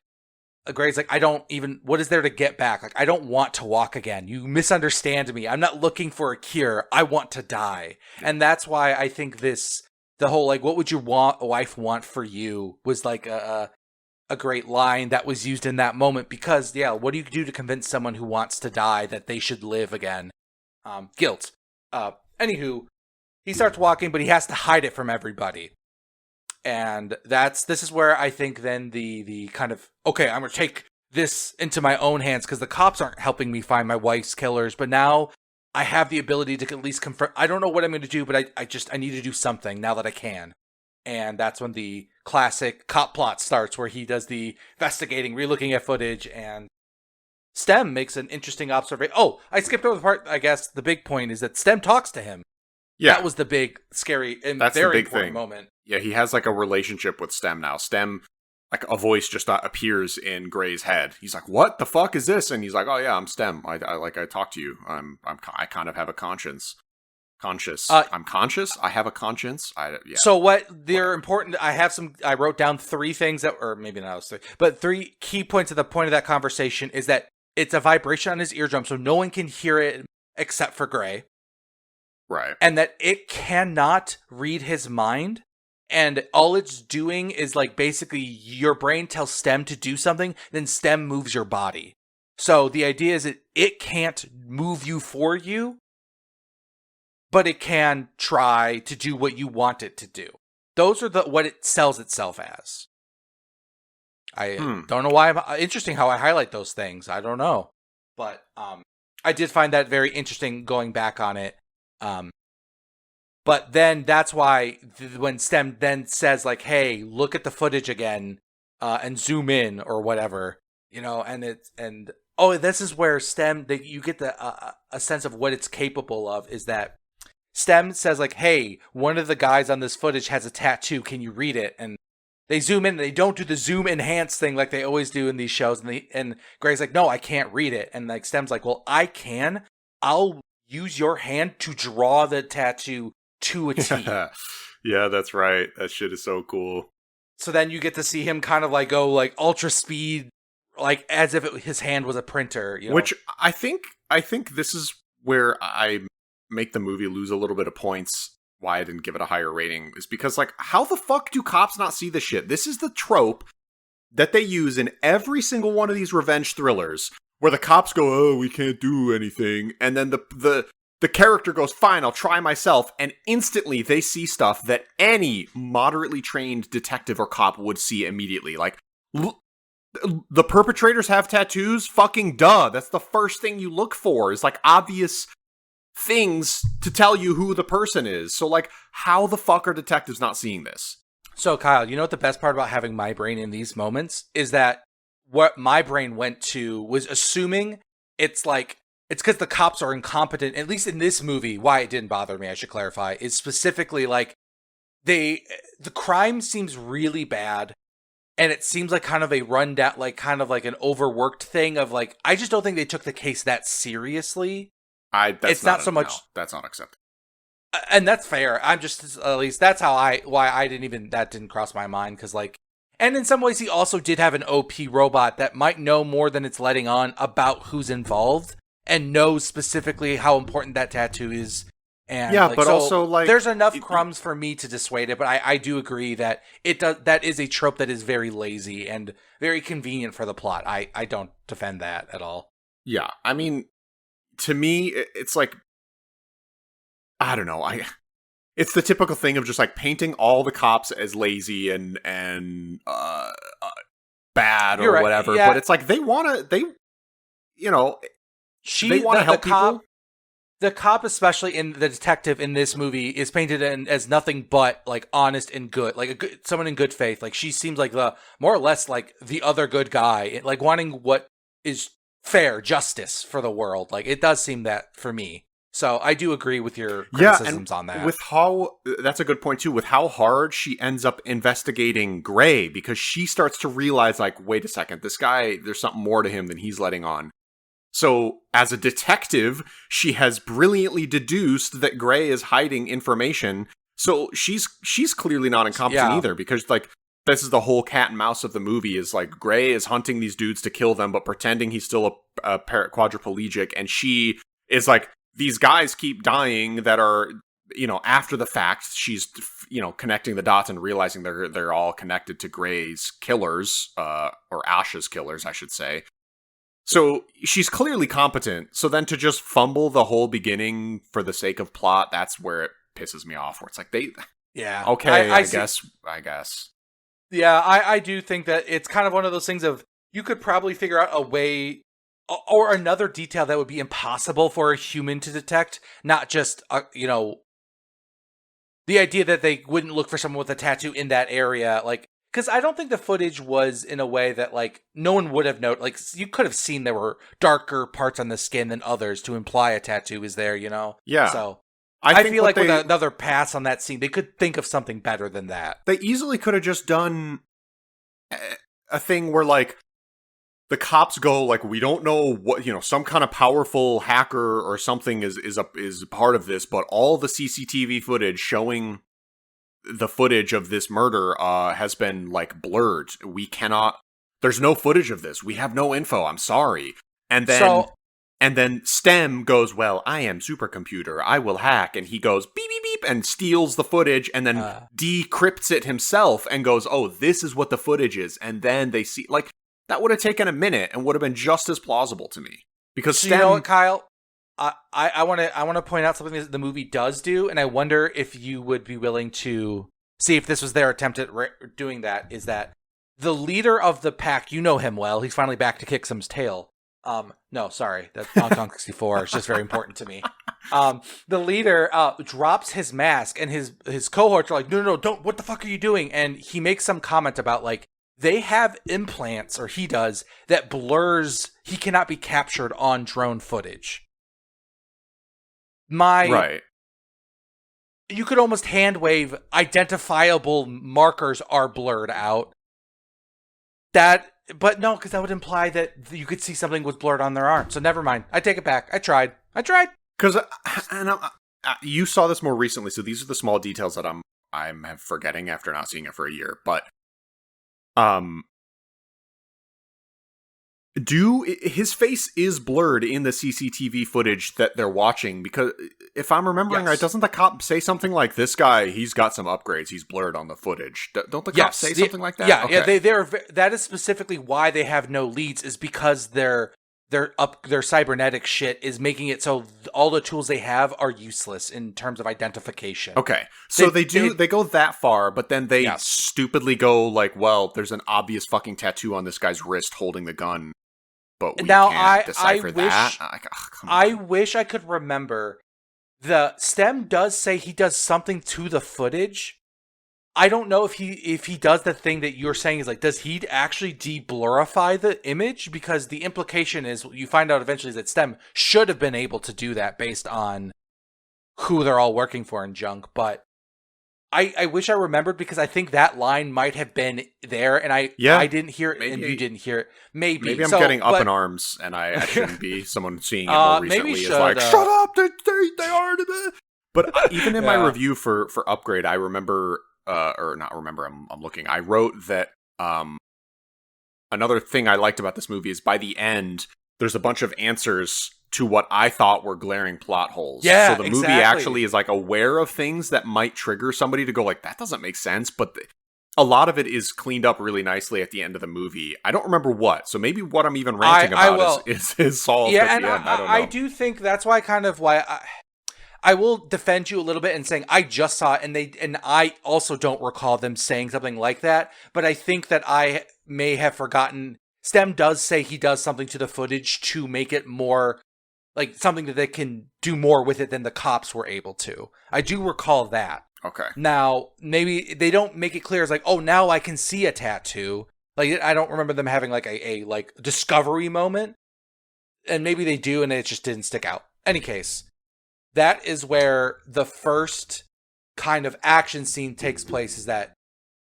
Gray's like, what is there to get back? Like, I don't want to walk again. You misunderstand me. I'm not looking for a cure. I want to die. And that's why I think the whole, like, what would your wife want for you was like a great line that was used in that moment, because, yeah, what do you do to convince someone who wants to die that they should live again? Guilt. Anywho, he starts walking, but he has to hide it from everybody. And this is where I think then the kind of, okay, I'm going to take this into my own hands because the cops aren't helping me find my wife's killers. But now I have the ability to at least confront. I don't know what I'm going to do, but I need to do something now that I can. And that's when the classic cop plot starts, where he does the investigating, re-looking at footage, and Stem makes an interesting observation. Oh, I skipped over the part, I guess the big point is that Stem talks to him. Yeah. That was the big, scary, and very important moment. Yeah, he has like a relationship with Stem now. Stem, like, a voice just appears in Gray's head. He's like, "What the fuck is this?" And he's like, "Oh yeah, I'm Stem. I talk to you. I kind of have a conscience. I'm conscious. I have a conscience." Yeah. So they're important. I wrote down 3 things or maybe not those 3, but 3 key points of the point of that conversation is that it's a vibration on his eardrum, so no one can hear it except for Gray. Right. And that it cannot read his mind. And all it's doing is, like, basically your brain tells Stem to do something, then Stem moves your body. So the idea is that it can't move you for you, but it can try to do what you want it to do. Those are what it sells itself as. I don't know why. Interesting how I highlight those things. I don't know. But I did find that very interesting going back on it. But then that's why when Stem then says, like, hey, look at the footage again and zoom in or whatever, and this is where Stem, you get a sense of what it's capable of, is that Stem says, like, hey, one of the guys on this footage has a tattoo. Can you read it? And they zoom in and they don't do the zoom enhance thing like they always do in these shows. And Gray's like, no, I can't read it. And like Stem's like, well, I can. I'll use your hand to draw the tattoo to a T. Yeah, that's right. That shit is so cool. So then you get to see him kind of like go like ultra speed, like as if his hand was a printer. Which I think this is where I make the movie lose a little bit of points. Why I didn't give it a higher rating is because, like, how the fuck do cops not see this shit? This is the trope that they use in every single one of these revenge thrillers, where the cops go, "Oh, we can't do anything," and then the character goes, "Fine, I'll try myself," and instantly they see stuff that any moderately trained detective or cop would see immediately. Like, the perpetrators have tattoos? Fucking duh. That's the first thing you look for, is like obvious things to tell you who the person is. So, like, how the fuck are detectives not seeing this? So, Kyle, you know what the best part about having my brain in these moments is that what my brain went to was assuming it's because the cops are incompetent, at least in this movie. Why it didn't bother me, I should clarify, is specifically like the crime seems really bad, and it seems like kind of a rundown, like kind of like an overworked thing of like, I just don't think they took the case that seriously. That's not acceptable. And that's fair. I'm just, at least that's why that didn't cross my mind. Cause like, and in some ways he also did have an OP robot that might know more than it's letting on about who's involved and knows specifically how important that tattoo is. And yeah, but also like, there's enough crumbs for me to dissuade it. But I do agree that that is a trope that is very lazy and very convenient for the plot. I don't defend that at all. Yeah. I mean, to me, it's like, I don't know. It's the typical thing of just like painting all the cops as lazy and bad or whatever. Yeah. But it's like they want to help people. the cop, especially in the detective in this movie, is painted as nothing but like honest and good, like someone in good faith. Like she seems like the more or less like the other good guy, like wanting what is fair justice for the world. Like it does seem that for me. So I do agree with your criticisms on that. With how that's a good point too. With how hard she ends up investigating Gray, because she starts to realize, like, wait a second, this guy, there's something more to him than he's letting on. So, as a detective, she has brilliantly deduced that Gray is hiding information. So she's clearly not incompetent either, because like this is the whole cat and mouse of the movie. Is like Gray is hunting these dudes to kill them, but pretending he's still a quadriplegic, and she is like, these guys keep dying that are, after the fact. She's, connecting the dots and realizing they're all connected to Gray's killers, or Ash's killers, I should say. So she's clearly competent. So then to just fumble the whole beginning for the sake of plot, that's where it pisses me off. Where it's like okay, I guess. Yeah, I do think that it's kind of one of those things of, you could probably figure out a way or another detail that would be impossible for a human to detect, not just, the idea that they wouldn't look for someone with a tattoo in that area, like, because I don't think the footage was in a way that, like, no one would have known. Like, you could have seen there were darker parts on the skin than others to imply a tattoo is there, Yeah. So I feel like with another pass on that scene, they could think of something better than that. They easily could have just done a thing where, like, the cops go, like, we don't know what, some kind of powerful hacker or something is part of this, but all the CCTV footage showing the footage of this murder has been, like, blurred. There's no footage of this. We have no info. I'm sorry. And then STEM goes, well, I am supercomputer. I will hack. And he goes beep, beep, beep, and steals the footage and then decrypts it himself and goes, oh, this is what the footage is. And then they see, like, that would have taken a minute and would have been just as plausible to me. Because STEM, you know what, Kyle? I want to point out something that the movie does do, and I wonder if you would be willing to see if this was their attempt at doing that. Is that the leader of the pack? You know him well. He's finally back to kick some's tail. No, sorry, that's Hong Kong 64. It's just very important to me. The leader drops his mask, and his cohorts are like, no, don't. What the fuck are you doing? And he makes some comment about, like, they have implants, or he does, that blurs. He cannot be captured on drone footage. Right. You could almost hand wave identifiable markers are blurred out. But no, because that would imply that you could see something was blurred on their arm. So never mind. I take it back. I tried. Because you saw this more recently, so these are the small details that I'm forgetting after not seeing it for a year. But his face is blurred in the CCTV footage that they're watching, because if I'm remembering right, doesn't the cop say something like, this guy, he's got some upgrades, he's blurred on the footage? Don't the cops say something like that? Yeah, okay. that is specifically why they have no leads, is because their cybernetic shit is making it so all the tools they have are useless in terms of identification. Okay. So they go that far, but then they stupidly go like, well, there's an obvious fucking tattoo on this guy's wrist holding the gun, but we can't decipher that. I wish I could remember. The STEM does say he does something to the footage. I don't know if he does the thing that you're saying, is like, does he actually de-blurify the image? Because the implication is, you find out eventually, that STEM should have been able to do that based on who they're all working for in junk. But I wish I remembered, because I think that line might have been there, and I didn't hear it, and you didn't hear it. Maybe I'm getting up in arms, and I shouldn't be. Someone seeing it more recently is like, shut up, they are. But even in my review for Upgrade, I remember, or not remember, I'm looking. I wrote that another thing I liked about this movie is, by the end, there's a bunch of answers to what I thought were glaring plot holes. Yeah, so the movie actually is, like, aware of things that might trigger somebody to go like, that doesn't make sense, but a lot of it is cleaned up really nicely at the end of the movie. I don't remember what, so maybe what I'm even ranting about is solved at the end. I don't know. I do think that's why I will defend you a little bit in saying I just saw it, and I also don't recall them saying something like that, but I think that I may have forgotten. STEM does say he does something to the footage to make it more like something that they can do more with it than the cops were able to. I do recall that. Okay. Now, maybe they don't make it clear as like, oh, now I can see a tattoo. Like, I don't remember them having like a like discovery moment. And maybe they do, and it just didn't stick out. Any case, that is where the first kind of action scene takes place, is that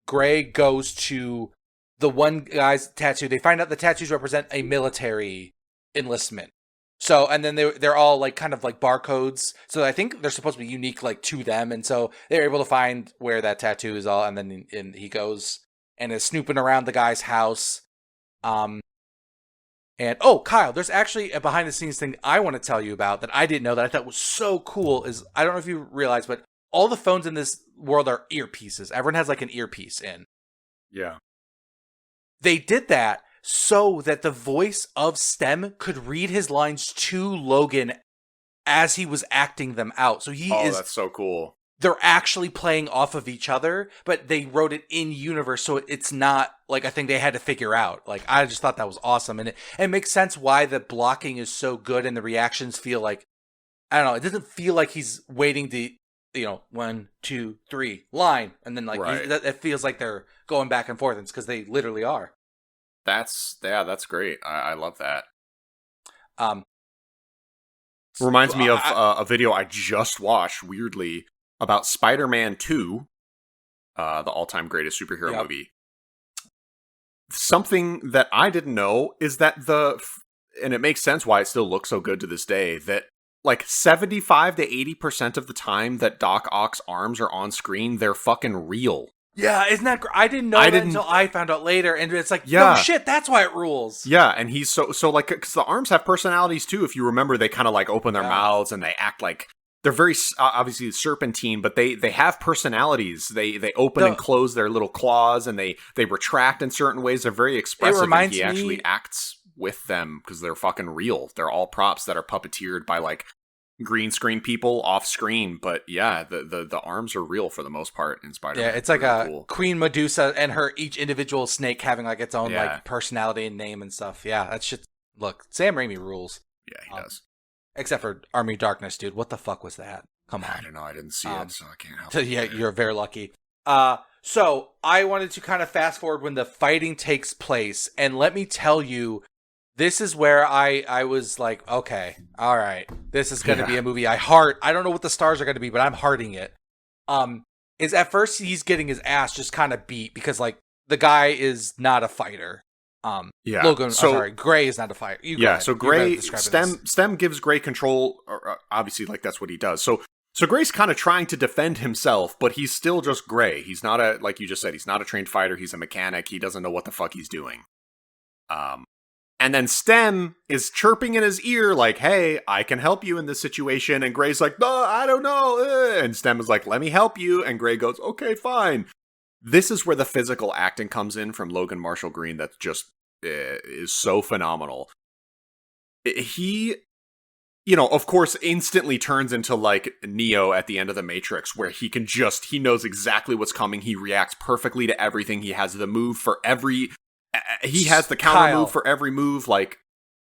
Gray goes to the one guy's tattoo. They find out the tattoos represent a military enlistment. So, and then they're all like kind of like barcodes. So I think they're supposed to be unique like to them. And so they're able to find where that tattoo is all. And then he goes and is snooping around the guy's house. And oh, Kyle, there's actually a behind the scenes thing I want to tell you about that I didn't know that I thought was so cool. Is I don't know if you realize, but all the phones in this world are earpieces. Everyone has like an earpiece in. Yeah. They did that so that the voice of Stem could read his lines to Logan as he was acting them out. So that's so cool. They're actually playing off of each other, but they wrote it in universe, so it's not like a thing they had to figure out. Like, I just thought that was awesome, and it makes sense why the blocking is so good and the reactions feel like, I don't know, it doesn't feel like he's waiting to, 1, 2, 3, line, and then like right. It feels like they're going back and forth. It's because they literally are. That's great. I love that. Reminds me of a video I just watched, weirdly, about Spider-Man 2, the all-time greatest superhero movie. Something that I didn't know is that and it makes sense why it still looks so good to this day, that like 75 to 80% of the time that Doc Ock's arms are on screen, they're fucking real. Yeah, isn't that I didn't know that until I found out later, and it's like, no shit, that's why it rules. Yeah, and he's so like, because the arms have personalities too. If you remember, they kind of like open their mouths and they act like they're very obviously serpentine, but they have personalities. They open and close their little claws, and they retract in certain ways. They're very expressive. And he actually acts with them because they're fucking real. They're all props that are puppeteered by like green screen people off screen, but yeah, the arms are real for the most part in Spider-Man. Yeah, it's like really cool. Queen Medusa and her each individual snake having like its own like personality and name and stuff. Yeah, that shit. Look, Sam Raimi rules. Yeah, he does. Except for Army of Darkness, dude. What the fuck was that? Come on. I don't know. I didn't see it, so I can't help. So yeah, you're very lucky. So I wanted to kind of fast forward when the fighting takes place, and let me tell you, this is where I was like, okay, all right, this is going to be a movie I heart. I don't know what the stars are going to be, but I'm hearting it. Is at first he's getting his ass just kind of beat because like the guy is not a fighter. Logan, Gray is not a fighter. So Gray, Stem gives Gray control. Obviously, like that's what he does. So Gray's kind of trying to defend himself, but he's still just Gray. He's not like you just said, he's not a trained fighter. He's a mechanic. He doesn't know what the fuck he's doing. And then Stem is chirping in his ear like, hey, I can help you in this situation. And Gray's like, no, I don't know. And Stem is like, let me help you. And Gray goes, okay, fine. This is where the physical acting comes in from Logan Marshall Green that just is so phenomenal. He, of course, instantly turns into like Neo at the end of The Matrix, where he knows exactly what's coming. He reacts perfectly to everything. He has the move for he has the counter move for every move. Like,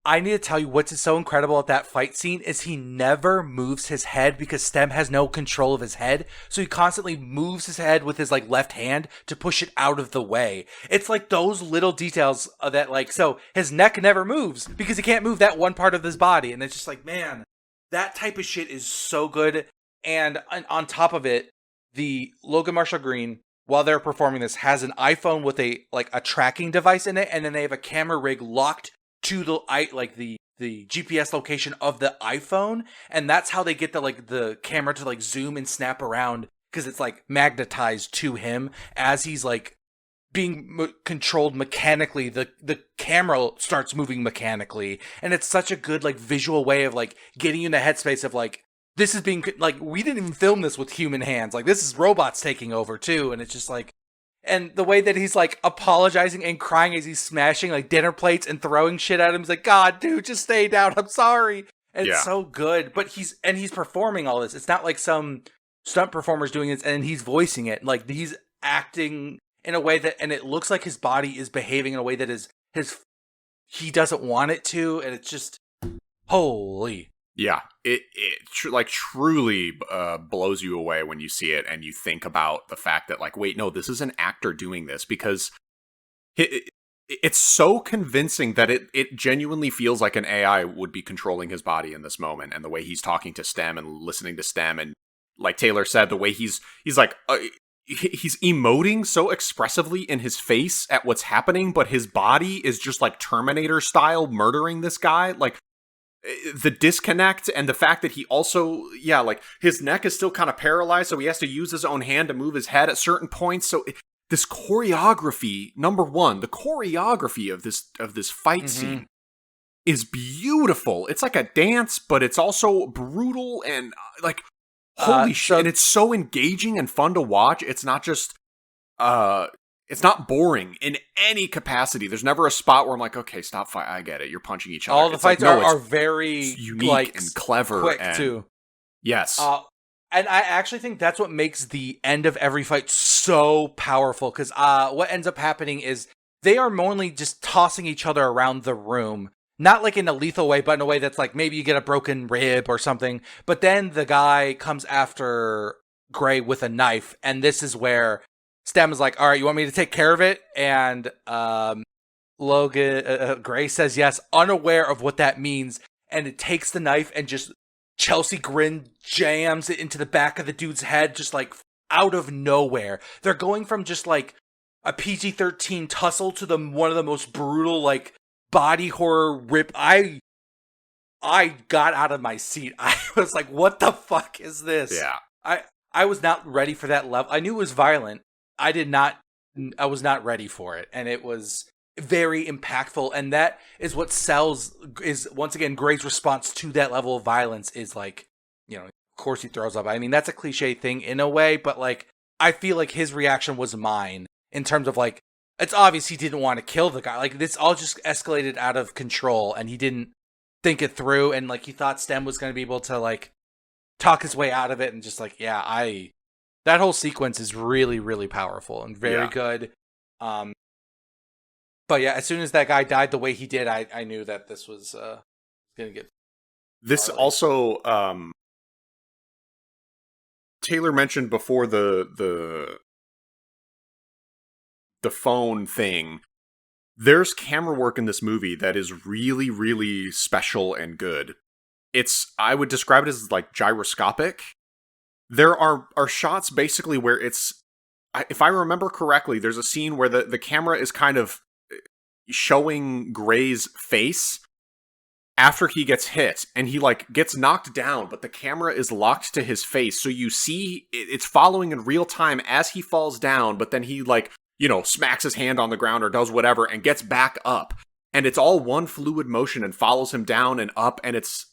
I need to tell you what's so incredible at that fight scene is he never moves his head because Stem has no control of his head. So he constantly moves his head with his like left hand to push it out of the way. It's like those little details that like, so his neck never moves because he can't move that one part of his body. And it's just like, man, that type of shit is so good. And on top of it, the Logan Marshall Green, while they're performing this, has an iPhone with a tracking device in it, and then they have a camera rig locked to the GPS location of the iPhone, and that's how they get the camera to like zoom and snap around because it's like magnetized to him as he's like being controlled mechanically. The camera starts moving mechanically, and it's such a good like visual way of like getting you in the headspace of like, this is being like, we didn't even film this with human hands. Like, this is robots taking over too. And it's just like, and the way that he's like apologizing and crying as he's smashing like dinner plates and throwing shit at him. He's like, God, dude, just stay down. I'm sorry. And it's so good. But he's performing all this. It's not like some stunt performer's doing this and he's voicing it. Like, he's acting in a way that, and it looks like his body is behaving in a way that he doesn't want it to. And it's just, holy. Yeah, like truly blows you away when you see it and you think about the fact that like, wait, no, this is an actor doing this, because it's so convincing that it genuinely feels like an AI would be controlling his body in this moment, and the way he's talking to Stem and listening to Stem, and like Taylor said, the way he's like he's emoting so expressively in his face at what's happening, but his body is just like Terminator style murdering this guy. Like, the disconnect and the fact that he also, like his neck is still kind of paralyzed, so he has to use his own hand to move his head at certain points. So this choreography, number one, the choreography of this fight scene is beautiful. It's like a dance, but it's also brutal and like holy shit. And it's so engaging and fun to watch. It's not just it's not boring in any capacity. There's never a spot where I'm like, okay, stop fight. I get it. You're punching each other. All the fights are very unique and clever, quick too. Yes. And I actually think that's what makes the end of every fight so powerful. Because what ends up happening is they are mainly just tossing each other around the room. Not like in a lethal way, but in a way that's like maybe you get a broken rib or something. But then the guy comes after Gray with a knife. And this is where Stem is like, all right, you want me to take care of it? And Gray says yes, unaware of what that means. And it takes the knife and just Chelsea Grin jams it into the back of the dude's head, just like out of nowhere. They're going from just like a PG-13 tussle to one of the most brutal like body horror rip. I got out of my seat. I was like, what the fuck is this? Yeah. I was not ready for that level. I knew it was violent. I was not ready for it. And it was very impactful. And that is what sells, is once again, Gray's response to that level of violence is like, of course he throws up. I mean, that's a cliche thing in a way, but like, I feel like his reaction was mine in terms of like, it's obvious he didn't want to kill the guy. Like, this all just escalated out of control and he didn't think it through. And like, he thought Stem was going to be able to like talk his way out of it. And just like, that whole sequence is really, really powerful and very good. But yeah, as soon as that guy died the way he did, I knew that this was going to get... This gnarly. Also, Taylor mentioned before the phone thing. There's camera work in this movie that is really, really special and good. I would describe it as like gyroscopic. There are shots basically where it's, if I remember correctly, there's a scene where the camera is kind of showing Gray's face after he gets hit, and he like gets knocked down, but the camera is locked to his face. So you see it's following in real time as he falls down, but then he like, smacks his hand on the ground or does whatever and gets back up. And it's all one fluid motion and follows him down and up, and it's,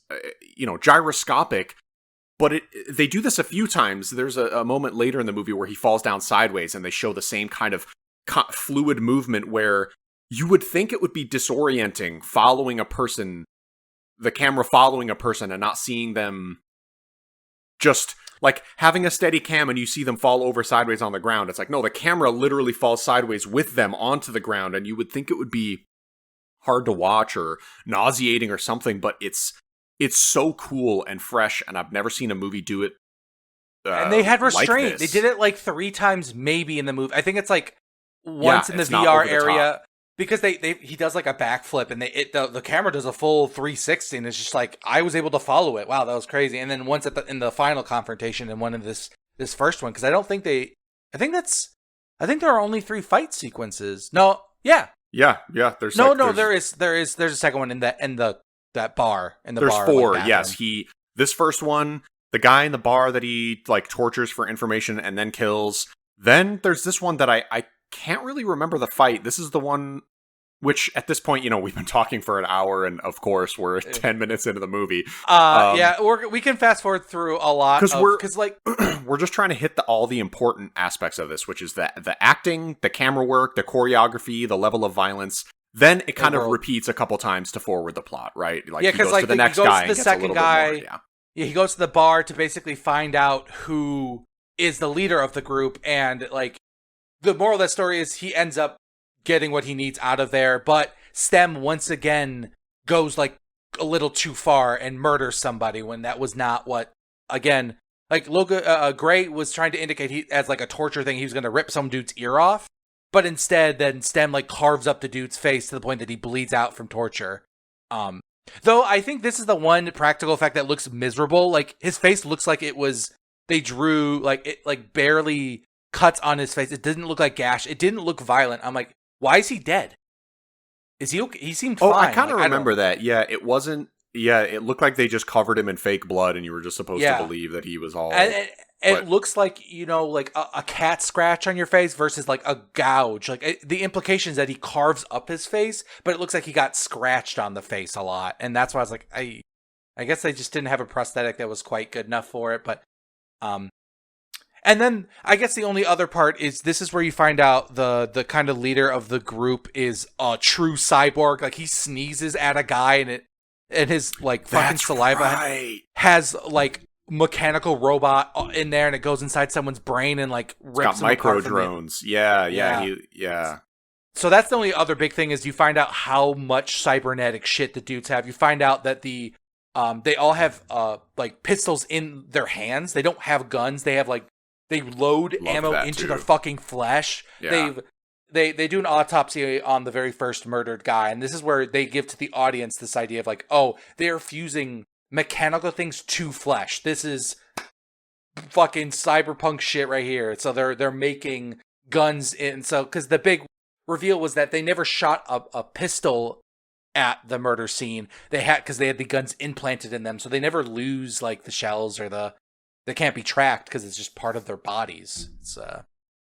gyroscopic. But they do this a few times. There's a moment later in the movie where he falls down sideways, and they show the same kind of fluid movement where you would think it would be disorienting following a person, the camera following a person and not seeing them, just like having a steady cam and you see them fall over sideways on the ground. It's like, no, the camera literally falls sideways with them onto the ground, and you would think it would be hard to watch or nauseating or something, but it's so cool and fresh, and I've never seen a movie do it. And they had restraint. Like they did it like 3 times maybe in the movie. I think it's like once in the VR area, because he does like a backflip, and the camera does a full 360, and it's just like, I was able to follow it. Wow, that was crazy. And then once in the final confrontation in one of this first one, because I think there are only 3 fight sequences. No, yeah. Yeah. There's there's a second one in that bar. There's bar, 4. like, yes, this first one, the guy in the bar that he like tortures for information and then kills. Then there's this one that I can't really remember the fight. This is the one which at this point, we've been talking for an hour, and of course we're 10 minutes into the movie. We can fast forward through a lot because we're just trying to hit all the important aspects of this, which is the acting, the camera work, the choreography, the level of violence. Then it kind of repeats a couple times to forward the plot, right? Like, he goes to the next guy and gets a little bit more. Yeah, he goes to the bar to basically find out who is the leader of the group, and like the moral of that story is he ends up getting what he needs out of there. But Stem once again goes like a little too far and murder somebody when that was not what, again, like Gray was trying to indicate he as like a torture thing, he was going to rip some dude's ear off, but instead then Stem like carves up the dude's face to the point that he bleeds out from torture. Though I think this is the one practical effect that looks miserable. Like his face looks like they drew like it like barely cuts on his face. It didn't look like gash. It didn't look violent. I'm like, why is he dead? Is he okay? He seemed fine. Oh, I kind of remember that. Yeah, it wasn't. Yeah, it looked like they just covered him in fake blood, and you were just supposed to believe that he was all. And it looks like, like a cat scratch on your face versus like a gouge. Like the implication is that he carves up his face, but it looks like he got scratched on the face a lot, and that's why I was like, I guess they just didn't have a prosthetic that was quite good enough for it. But, and then I guess the only other part is this is where you find out the kind of leader of the group is a true cyborg. Like he sneezes at a guy and his like fucking saliva has like mechanical robot in there, and it goes inside someone's brain and like rips them micro apart drones. Yeah. So that's the only other big thing is you find out how much cybernetic shit the dudes have. You find out that they all have like pistols in their hands. They don't have guns. They have like they load ammo into their fucking flesh. Yeah. They do an autopsy on the very first murdered guy, and this is where they give to the audience this idea of like, oh, they're fusing mechanical things to flesh. This is fucking cyberpunk shit right here. So they're making guns in. So because the big reveal was that they never shot a pistol at the murder scene. Because they had the guns implanted in them, so they never lose like the shells or they can't be tracked because it's just part of their bodies. It's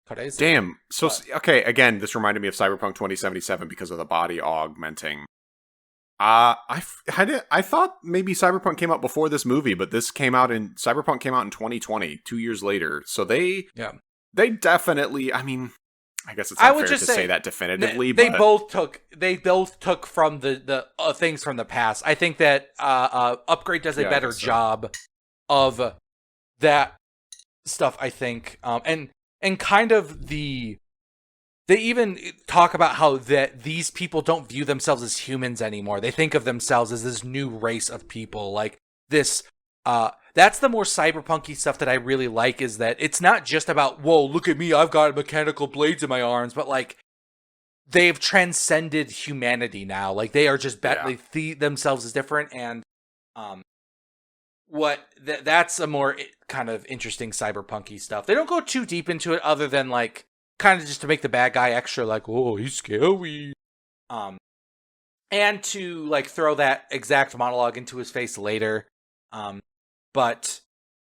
crazy. Damn. So, okay, again, this reminded me of Cyberpunk 2077 because of the body augmenting. I thought maybe Cyberpunk came out before this movie, but Cyberpunk came out in 2020, 2 years later. So they definitely, I mean, I guess it's unfair to say that definitively. They both took from the things from the past. I think that Upgrade does a better job of that stuff, I think. And kind of they even talk about how that these people don't view themselves as humans anymore. They think of themselves as this new race of people. Like this, that's the more cyberpunky stuff that I really like, is that it's not just about, whoa, look at me, I've got mechanical blades in my arms, but like they've transcended humanity now. Like they are just they see themselves as different, and that's a more kind of interesting cyberpunky stuff. They don't go too deep into it other than like kind of just to make the bad guy extra like, oh, he's scary. And to like throw that exact monologue into his face later. But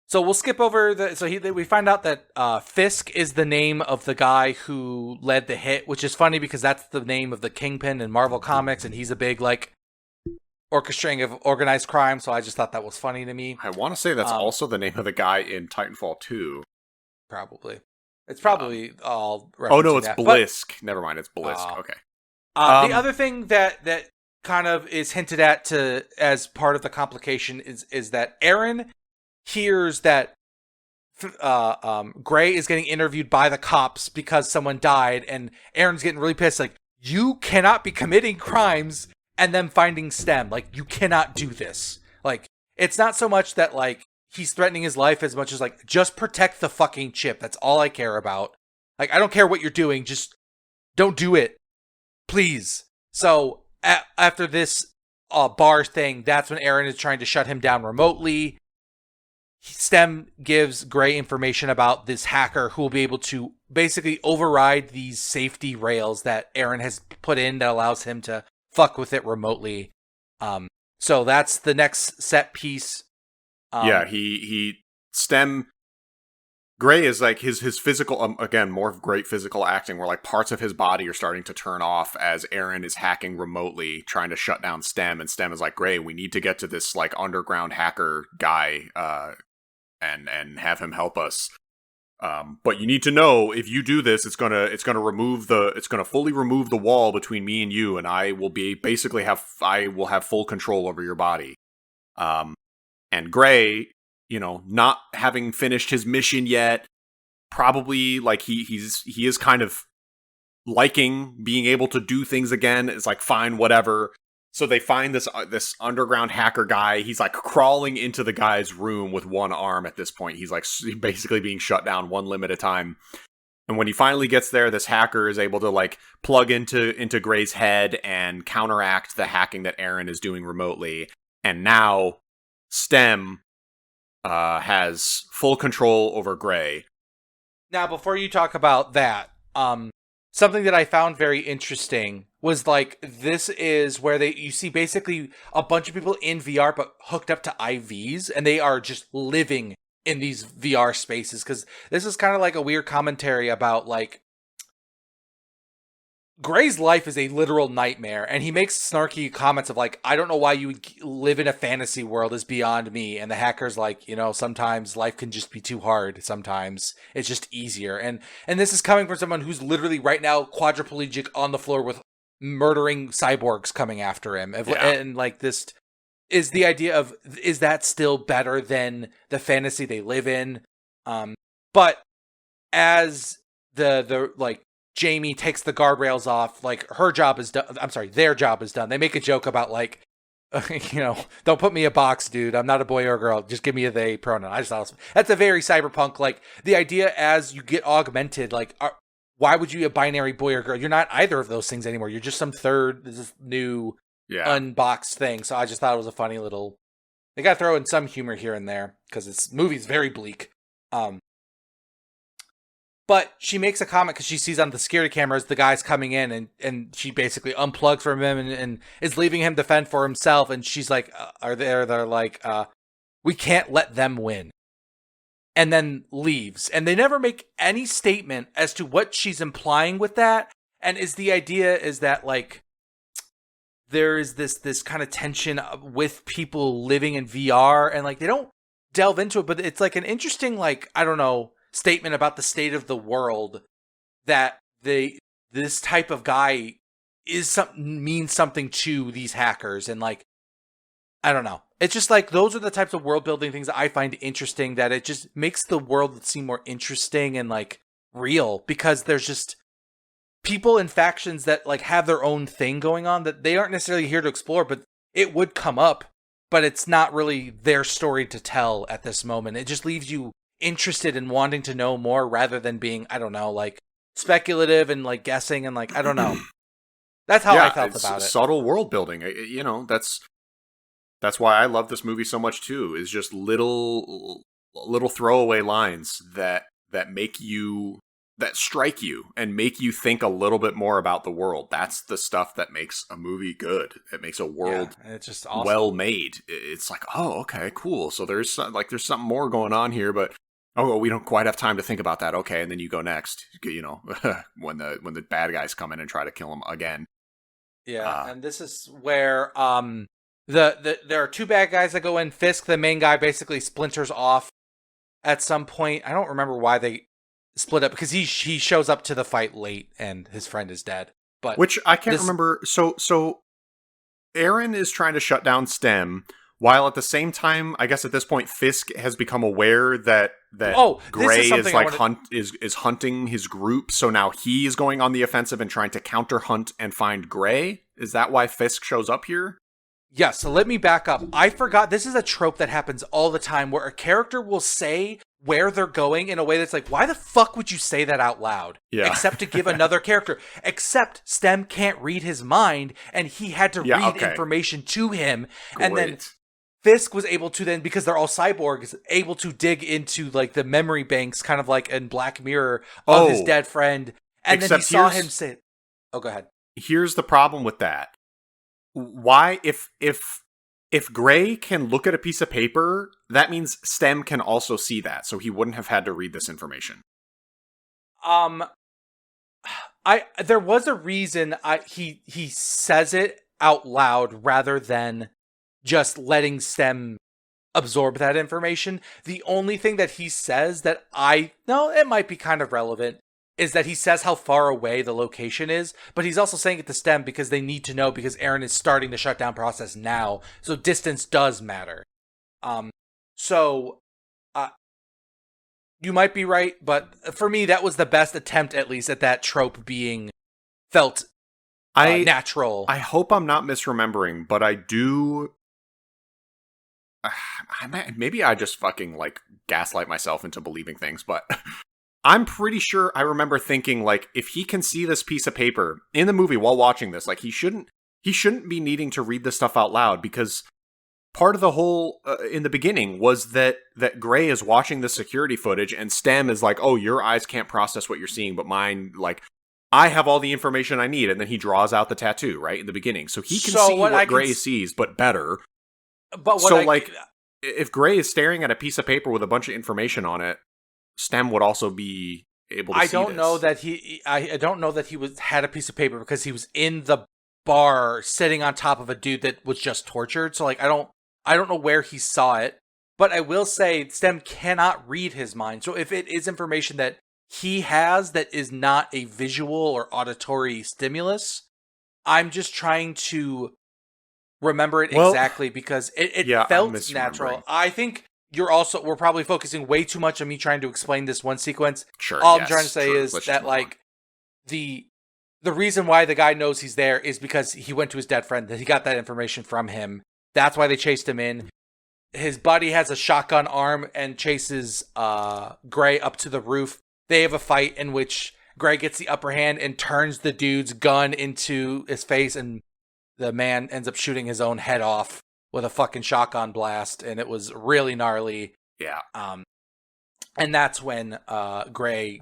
so we'll skip over we find out that Fisk is the name of the guy who led the hit, which is funny because that's the name of the Kingpin in Marvel Comics, and he's a big like orchestrating of organized crime, so I just thought that was funny to me. I want to say that's also the name of the guy in Titanfall 2. Probably. It's probably all oh, no, it's Blisk. Never mind, it's Blisk. Okay. The other thing that kind of is hinted at as part of the complication is that Aaron hears that Gray is getting interviewed by the cops because someone died, and Aaron's getting really pissed, like, you cannot be committing crimes and then finding Stem. Like, you cannot do this. Like, it's not so much that, like, he's threatening his life as much as, like, just protect the fucking chip. That's all I care about. Like, I don't care what you're doing. Just don't do it. Please. So, after this bar thing, that's when Aaron is trying to shut him down remotely. Stem gives Gray information about this hacker who will be able to basically override these safety rails that Aaron has put in that allows him to fuck with it remotely. So that's the next set piece. Gray is like his physical, again, more great physical acting where like parts of his body are starting to turn off as Aaron is hacking remotely, trying to shut down Stem, and Stem is like, Gray, we need to get to this like underground hacker guy, and have him help us. But you need to know, if you do this, it's gonna fully remove the wall between me and you, and I will have full control over your body. And Gray, not having finished his mission yet, probably like he is kind of liking being able to do things again. It's like, fine, whatever. So they find this underground hacker guy. He's like crawling into the guy's room with one arm at this point. He's like basically being shut down one limb at a time. And when he finally gets there, this hacker is able to like plug into Gray's head and counteract the hacking that Aaron is doing remotely. And now STEM has full control over Gray. Now, before you talk about that, something that I found very interesting was like, this is where you see basically a bunch of people in VR but hooked up to IVs, and they are just living in these VR spaces, because this is kind of like a weird commentary about like Gray's life is a literal nightmare, and he makes snarky comments of like, I don't know why you would live in a fantasy world is beyond me. And the hacker's like, sometimes life can just be too hard. Sometimes it's just easier. And this is coming from someone who's literally right now quadriplegic on the floor with murdering cyborgs coming after him. Yeah. And like, this is the idea of, is that still better than the fantasy they live in? But as the like, Jamie takes the guardrails off, like her job is done. I'm sorry, their job is done. They make a joke about like, don't put me in a box, dude. I'm not a boy or a girl. Just give me a they pronoun. I just thought that's a very cyberpunk, like the idea as you get augmented, like why would you be a binary boy or girl? You're not either of those things anymore. You're just some third, this new unboxed thing. So I just thought it was a funny little, they got to throw in some humor here and there because this movie's very bleak. But she makes a comment because she sees on the security cameras the guy's coming in, and she basically unplugs from him and is leaving him to fend for himself. And she's like, they're like, we can't let them win. And then leaves. And they never make any statement as to what she's implying with that. And the idea is that like, there is this kind of tension with people living in VR, and like, they don't delve into it, but it's like an interesting, like, I don't know, statement about the state of the world, that this type of guy means something to these hackers. And like, I don't know, it's just like, those are the types of world building things that I find interesting, that it just makes the world seem more interesting and like real, because there's just people in factions that like have their own thing going on that they aren't necessarily here to explore, but it would come up, but it's not really their story to tell at this moment. It just leaves you interested in wanting to know more, rather than being, I don't know, like speculative and like guessing and like, I don't know. That's how I felt about it. Subtle world building. That's why I love this movie so much too, is just little throwaway lines that make you, that strike you and make you think a little bit more about the world. That's the stuff that makes a movie good. It makes a world it's just awesome. Well made. It's like, oh, okay, cool. So there's something more going on here, but we don't quite have time to think about that. Okay, and then you go next. When the bad guys come in and try to kill him again. Yeah, and this is where there are two bad guys that go in. Fisk, the main guy, basically splinters off at some point. I don't remember why they split up, because he shows up to the fight late and his friend is dead. But which I can't remember. So Aaron is trying to shut down STEM, while at the same time, I guess at this point, Fisk has become aware that Gray is like is hunting his group. So now he is going on the offensive and trying to counter hunt and find Gray. Is that why Fisk shows up here? Yeah, so let me back up. I forgot, this is a trope that happens all the time, where a character will say where they're going in a way that's like, why the fuck would you say that out loud? Yeah. Except to give another character. Except STEM can't read his mind, and he had to read information to him. Great. And then Fisk was able to then, because they're all cyborgs, able to dig into like the memory banks, kind of like in Black Mirror, of his dead friend. And then he saw him say, go ahead. Here's the problem with that. Why, if Gray can look at a piece of paper, that means STEM can also see that, so he wouldn't have had to read this information. There was a reason he says it out loud rather than just letting STEM absorb that information. The only thing that he says that it might be kind of relevant, is that he says how far away the location is, but he's also saying it to STEM because they need to know, because Aaron is starting the shutdown process now, so distance does matter. You might be right, but for me, that was the best attempt, at least, at that trope being felt natural. I hope I'm not misremembering, but I do. Maybe I just fucking like gaslight myself into believing things, but I'm pretty sure I remember thinking like if he can see this piece of paper in the movie while watching this, like he shouldn't be needing to read this stuff out loud, because part of the whole in the beginning was that Gray is watching the security footage and Stem is like, "Oh, your eyes can't process what you're seeing, but mine, like, I have all the information I need." And then he draws out the tattoo right in the beginning, so he can see what Gray sees, but better. But if Gray is staring at a piece of paper with a bunch of information on it, Stem would also be able to see this. I don't know that he had a piece of paper because he was in the bar sitting on top of a dude that was just tortured. So like I don't know where he saw it, but I will say Stem cannot read his mind. So if it is information that he has that is not a visual or auditory stimulus, I'm just trying to remember it exactly because it felt natural. I think we're probably focusing way too much on me trying to explain this one sequence. Sure. All I'm trying to say is that like the reason why the guy knows he's there is because he went to his dead friend, that he got that information from him. That's why they chased him in. His buddy has a shotgun arm and chases Gray up to the roof. They have a fight in which Gray gets the upper hand and turns the dude's gun into his face, and the man ends up shooting his own head off with a fucking shotgun blast, and it was really gnarly. Yeah. And that's when Gray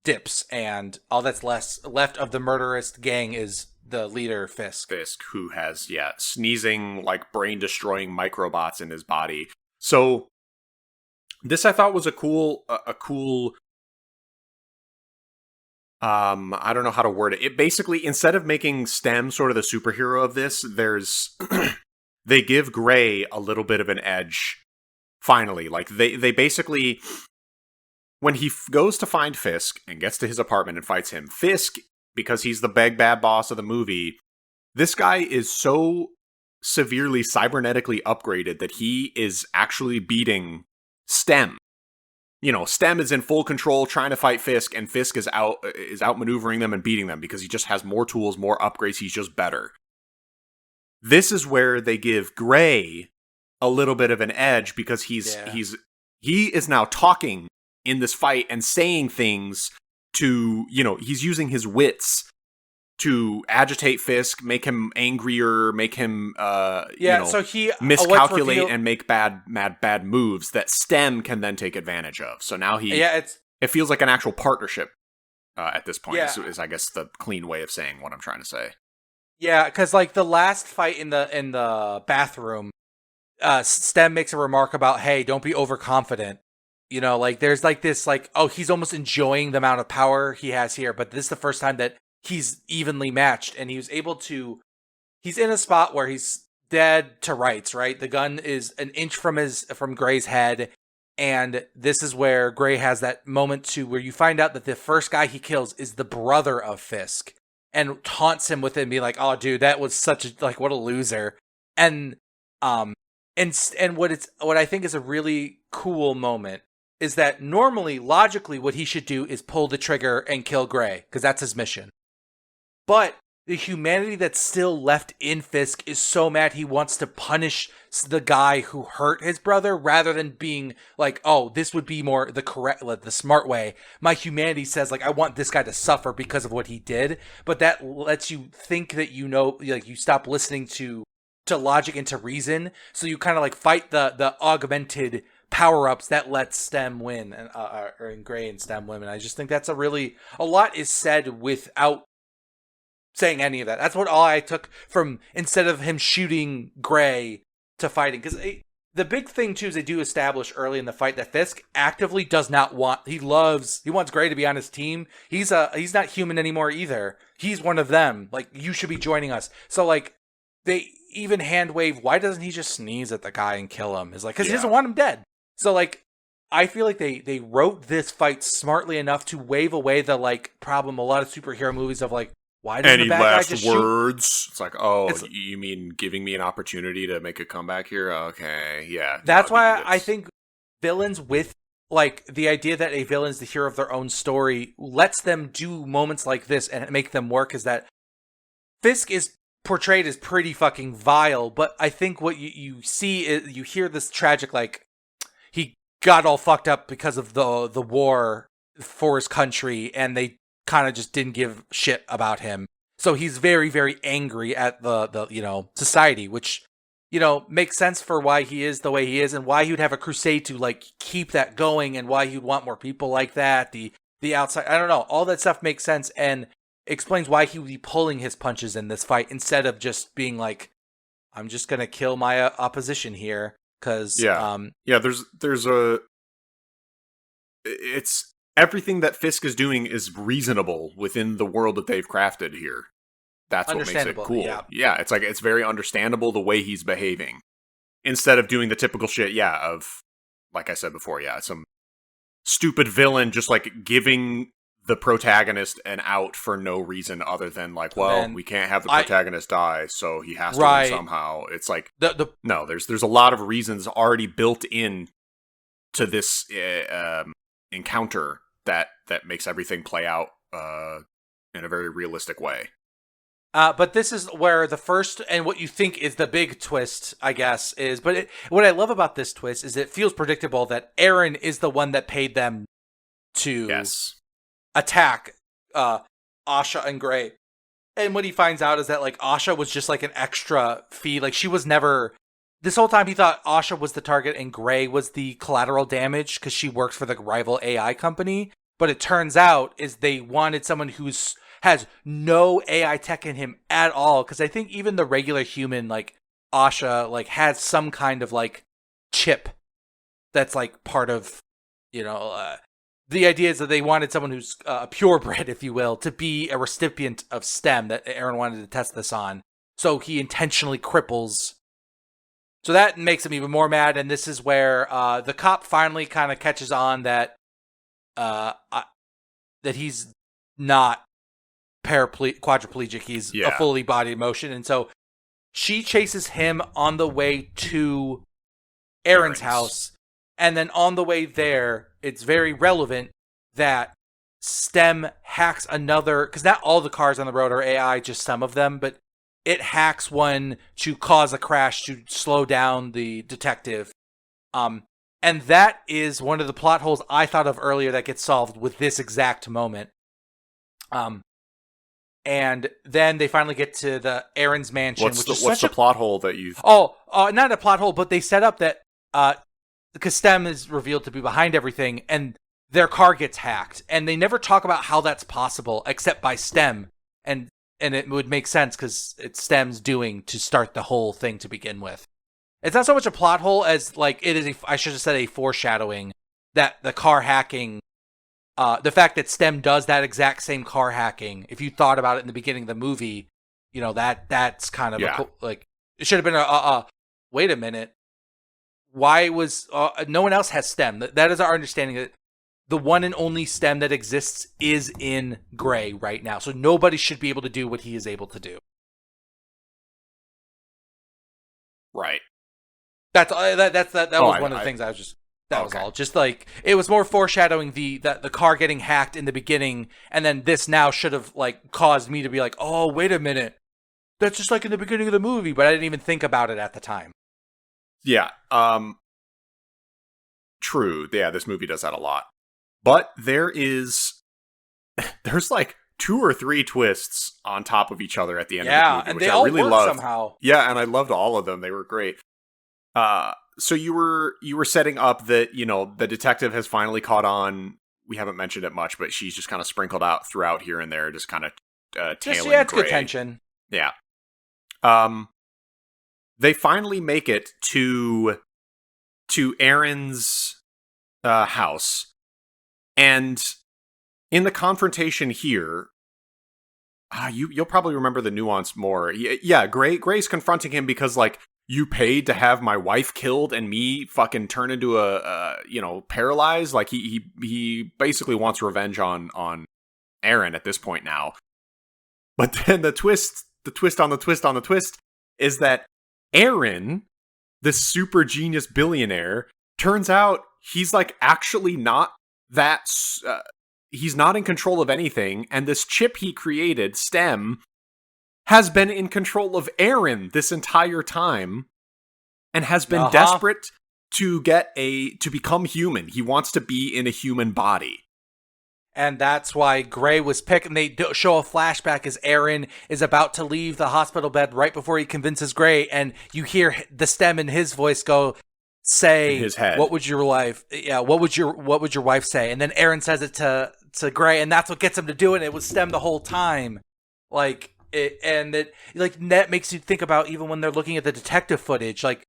dips, and all that's left of the murderous gang is the leader, Fisk. Who has, sneezing, like, brain-destroying microbots in his body. So, this I thought was a cool, I don't know how to word it. It basically, instead of making Stem sort of the superhero of this, they give Gray a little bit of an edge, finally. Like, they basically, when he goes to find Fisk and gets to his apartment and fights him, Fisk, because he's the big bad boss of the movie, this guy is so severely cybernetically upgraded that he is actually beating Stem. You know, Stem is in full control trying to fight Fisk, and Fisk is outmaneuvering them and beating them because he just has more tools, more upgrades, he's just better. This is where they give Gray a little bit of an edge because he is now talking in this fight and saying things to, he's using his wits to agitate Fisk, make him angrier, make him, so he miscalculate and make bad moves that Stem can then take advantage of. So now it feels like an actual partnership at this point. Is I guess the clean way of saying what I'm trying to say. Yeah, because like the last fight in the bathroom, Stem makes a remark about, "Hey, don't be overconfident." Like there's like this, like, oh, he's almost enjoying the amount of power he has here, but this is the first time that he's evenly matched, and he's in a spot where he's dead to rights, right? The gun is an inch from Gray's head, and this is where Gray has that moment where you find out that the first guy he kills is the brother of Fisk, and taunts him with it and be like, "Oh, dude, that was what a loser." And what I think is a really cool moment is that normally, logically, what he should do is pull the trigger and kill Gray, because that's his mission. But the humanity that's still left in Fisk is so mad he wants to punish the guy who hurt his brother, rather than being like, "Oh, this would be more the smart way." My humanity says, like, I want this guy to suffer because of what he did. But that lets you think that you stop listening to logic and to reason. So you kind of like fight the augmented power-ups that let Stem win, and Gray and Stem win. And I just think that's a lot is said without saying any of that. That's what all I took from, instead of him shooting Gray to fighting. Because the big thing too is they do establish early in the fight that Fisk actively does not want. He wants Gray to be on his team. He's not human anymore either. He's one of them. Like, you should be joining us. So like they even hand wave. Why doesn't he just sneeze at the guy and kill him? Is like, because he doesn't want him dead. So like, I feel like they wrote this fight smartly enough to wave away the like problem a lot of superhero movies of like, why doesn't the bad guy just words? Shoot? It's like, oh, you mean giving me an opportunity to make a comeback here? Okay, yeah. That's why I think villains with like the idea that a villain is the hero of their own story lets them do moments like this and make them work is that Fisk is portrayed as pretty fucking vile, but I think what you see is you hear this tragic, like, he got all fucked up because of the war for his country, and they kind of just didn't give shit about him. So he's very, very angry at the society, which, makes sense for why he is the way he is and why he would have a crusade to, like, keep that going and why he'd want more people like that. The outside, I don't know, all that stuff makes sense and explains why he would be pulling his punches in this fight instead of just being like, I'm just going to kill my opposition here. Cause, it's everything that Fisk is doing is reasonable within the world that they've crafted here. That's what makes it cool. Yeah, it's like, it's very understandable the way he's behaving. Instead of doing the typical shit, of, like I said before, some stupid villain just, like, giving the protagonist an out for no reason other than, like, we can't have the protagonist die, so he has to win somehow. It's like, no, there's a lot of reasons already built in to this encounter that makes everything play out in a very realistic way. But this is where the first, and what you think is the big twist, I guess, is, but what I love about this twist is it feels predictable that Aaron is the one that paid them to attack Asha and Gray. And what he finds out is that, like, Asha was just, like, an extra fee. Like, she was never, this whole time he thought Asha was the target and Gray was the collateral damage because she works for the rival AI company. But it turns out is they wanted someone has no AI tech in him at all. Because I think even the regular human, like Asha, like, has some kind of, like, chip that's, like, part of, the idea is that they wanted someone who's purebred, if you will, to be a recipient of STEM that Aaron wanted to test this on. So he intentionally cripples. So that makes him even more mad. And this is where the cop finally kind of catches on that that he's not quadriplegic. He's a fully bodied motion. And so she chases him on the way to Aaron's house. And then on the way there, it's very relevant that STEM hacks another, because not all the cars on the road are AI, just some of them, but it hacks one to cause a crash to slow down the detective. And that is one of the plot holes I thought of earlier that gets solved with this exact moment. And then they finally get to the Aaron's mansion. What's the plot hole that you've... not a plot hole, but they set up that... because STEM is revealed to be behind everything, and their car gets hacked, and they never talk about how that's possible except by STEM, and it would make sense because it's STEM's doing to start the whole thing to begin with. It's not so much a plot hole as, like, it is I should have said a foreshadowing that the car hacking, the fact that STEM does that exact same car hacking. If you thought about it in the beginning of the movie, that's kind of it should have been wait a minute. Why was no one else has STEM? That is our understanding that the one and only STEM that exists is in Gray right now. So nobody should be able to do what he is able to do. Right. That was one of the things I was just. That was all. Just like it was more foreshadowing the car getting hacked in the beginning, and then this now should have, like, caused me to be like, oh, wait a minute, that's just like in the beginning of the movie, but I didn't even think about it at the time. Yeah. True. Yeah, this movie does that a lot. But there's like 2 or 3 twists on top of each other at the end of the movie, and which they I all really work loved. Somehow. Yeah, and I loved all of them. They were great. So you were setting up that, the detective has finally caught on. We haven't mentioned it much, but she's just kind of sprinkled out throughout here and there, just kind of tailing it's Gray. Good tension. Yeah. They finally make it to Aaron's house, and in the confrontation here, you'll probably remember the nuance more. Yeah, Gray's confronting him because, like, you paid to have my wife killed and me fucking turn into a paralyzed. Like, he basically wants revenge on Aaron at this point now. But then the twist on the twist on the twist is that Aaron, this super genius billionaire, turns out he's like actually not that. He's not in control of anything, and this chip he created, STEM, has been in control of Aaron this entire time, and has been desperate to become human. He wants to be in a human body. And that's why Gray was picked, and they show a flashback as Aaron is about to leave the hospital bed right before he convinces Gray, and you hear the STEM in his voice say, in his head, what would your wife say? And then Aaron says it to Gray, and that's what gets him to do it. It was STEM the whole time. Like, that makes you think about, even when they're looking at the detective footage, like,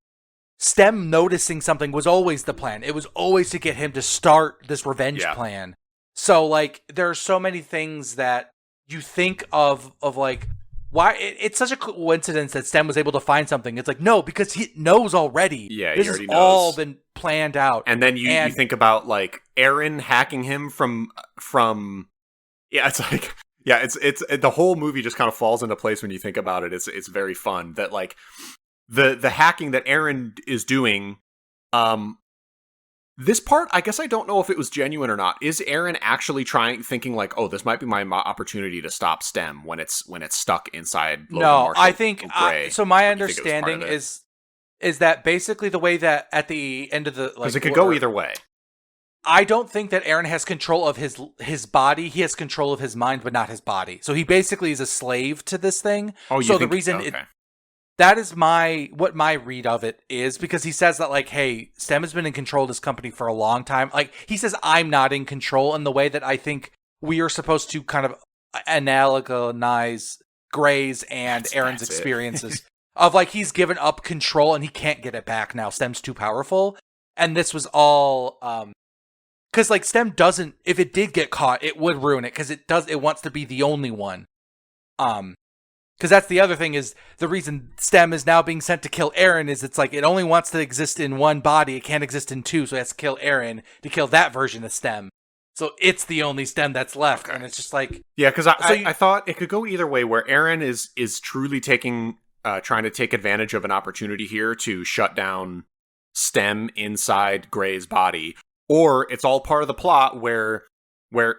STEM noticing something was always the plan. It was always to get him to start this revenge plan. So, like, there are so many things that you think of like, why it's such a coincidence that STEM was able to find something. It's like, no, because he knows already. Yeah, this he already has knows. All been planned out. And then you think about, like, Aaron hacking him from it's like, it's the whole movie just kind of falls into place when you think about it. It's very fun that, like, the hacking that Aaron is doing, this part, I guess I don't know if it was genuine or not. Is Aaron actually thinking like, oh, this might be my opportunity to stop STEM when it's stuck inside Logan Marshall? I think so. My understanding is that basically the way that at the end of the, because it could go either way. I don't think that Aaron has control of his body. He has control of his mind, but not his body. So he basically is a slave to this thing. Oh, the reason that is what my read of it is, because he says that, like, hey, STEM has been in control of this company for a long time. Like, he says, I'm not in control, in the way that I think we are supposed to kind of analogize Gray's and Aaron's experiences of, like, he's given up control and he can't get it back now. STEM's too powerful. And this was all, because, like, STEM doesn't, if it did get caught, it would ruin it, because it wants to be the only one. Because that's the other thing, is the reason STEM is now being sent to kill Aaron is it's like it only wants to exist in one body. It can't exist in two, so it has to kill Aaron to kill that version of STEM. So it's the only STEM that's left, and it's just like... Yeah, because I thought it could go either way, where Aaron is truly trying to take advantage of an opportunity here to shut down STEM inside Gray's body, or it's all part of the plot where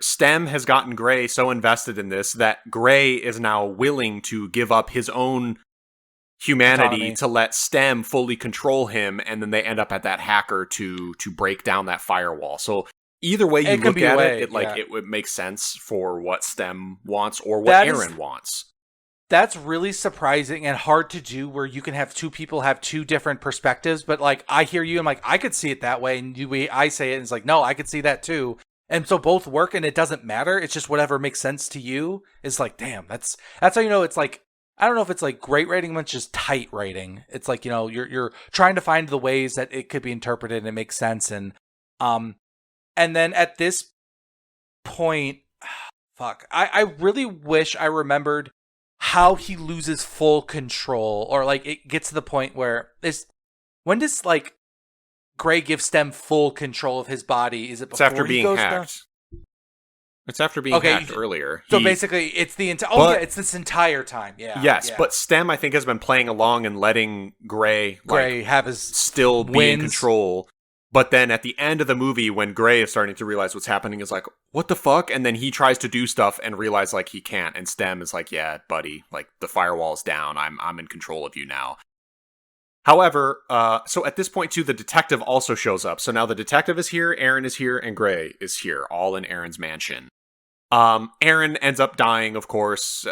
STEM has gotten Gray so invested in this that Gray is now willing to give up his own humanity to let STEM fully control him, and then they end up at that hacker to break down that firewall. So either way you look at it, it would make sense for what STEM wants or what Aaron wants. That's really surprising and hard to do, where you can have two people have two different perspectives, but, like, I hear you, I'm like, I could see it that way, and I say it, and it's like, no, I could see that too. And so both work, and it doesn't matter. It's just whatever makes sense to you. Is like, damn, that's how you know it's like, I don't know if it's like great writing, but it's just tight writing. It's like, you know, you're trying to find the ways that it could be interpreted and it makes sense. And then at this point, fuck, I really wish I remembered how he loses full control, or like it gets to the point where when does, like, Gray gives STEM full control of his body? Is it before after being hacked? It's after being hacked earlier. So basically, it's the entire. it's this entire time. Yeah. Yes, but STEM, I think, has been playing along and letting Gray have his still be in control. But then at the end of the movie, when Gray is starting to realize what's happening, is like, what the fuck? And then he tries to do stuff and realize, like, he can't. And STEM is like, yeah, buddy, like, the firewall's down. I'm in control of you now. However, so at this point, too, the detective also shows up. So now the detective is here, Aaron is here, and Gray is here, all in Aaron's mansion. Aaron ends up dying, of course,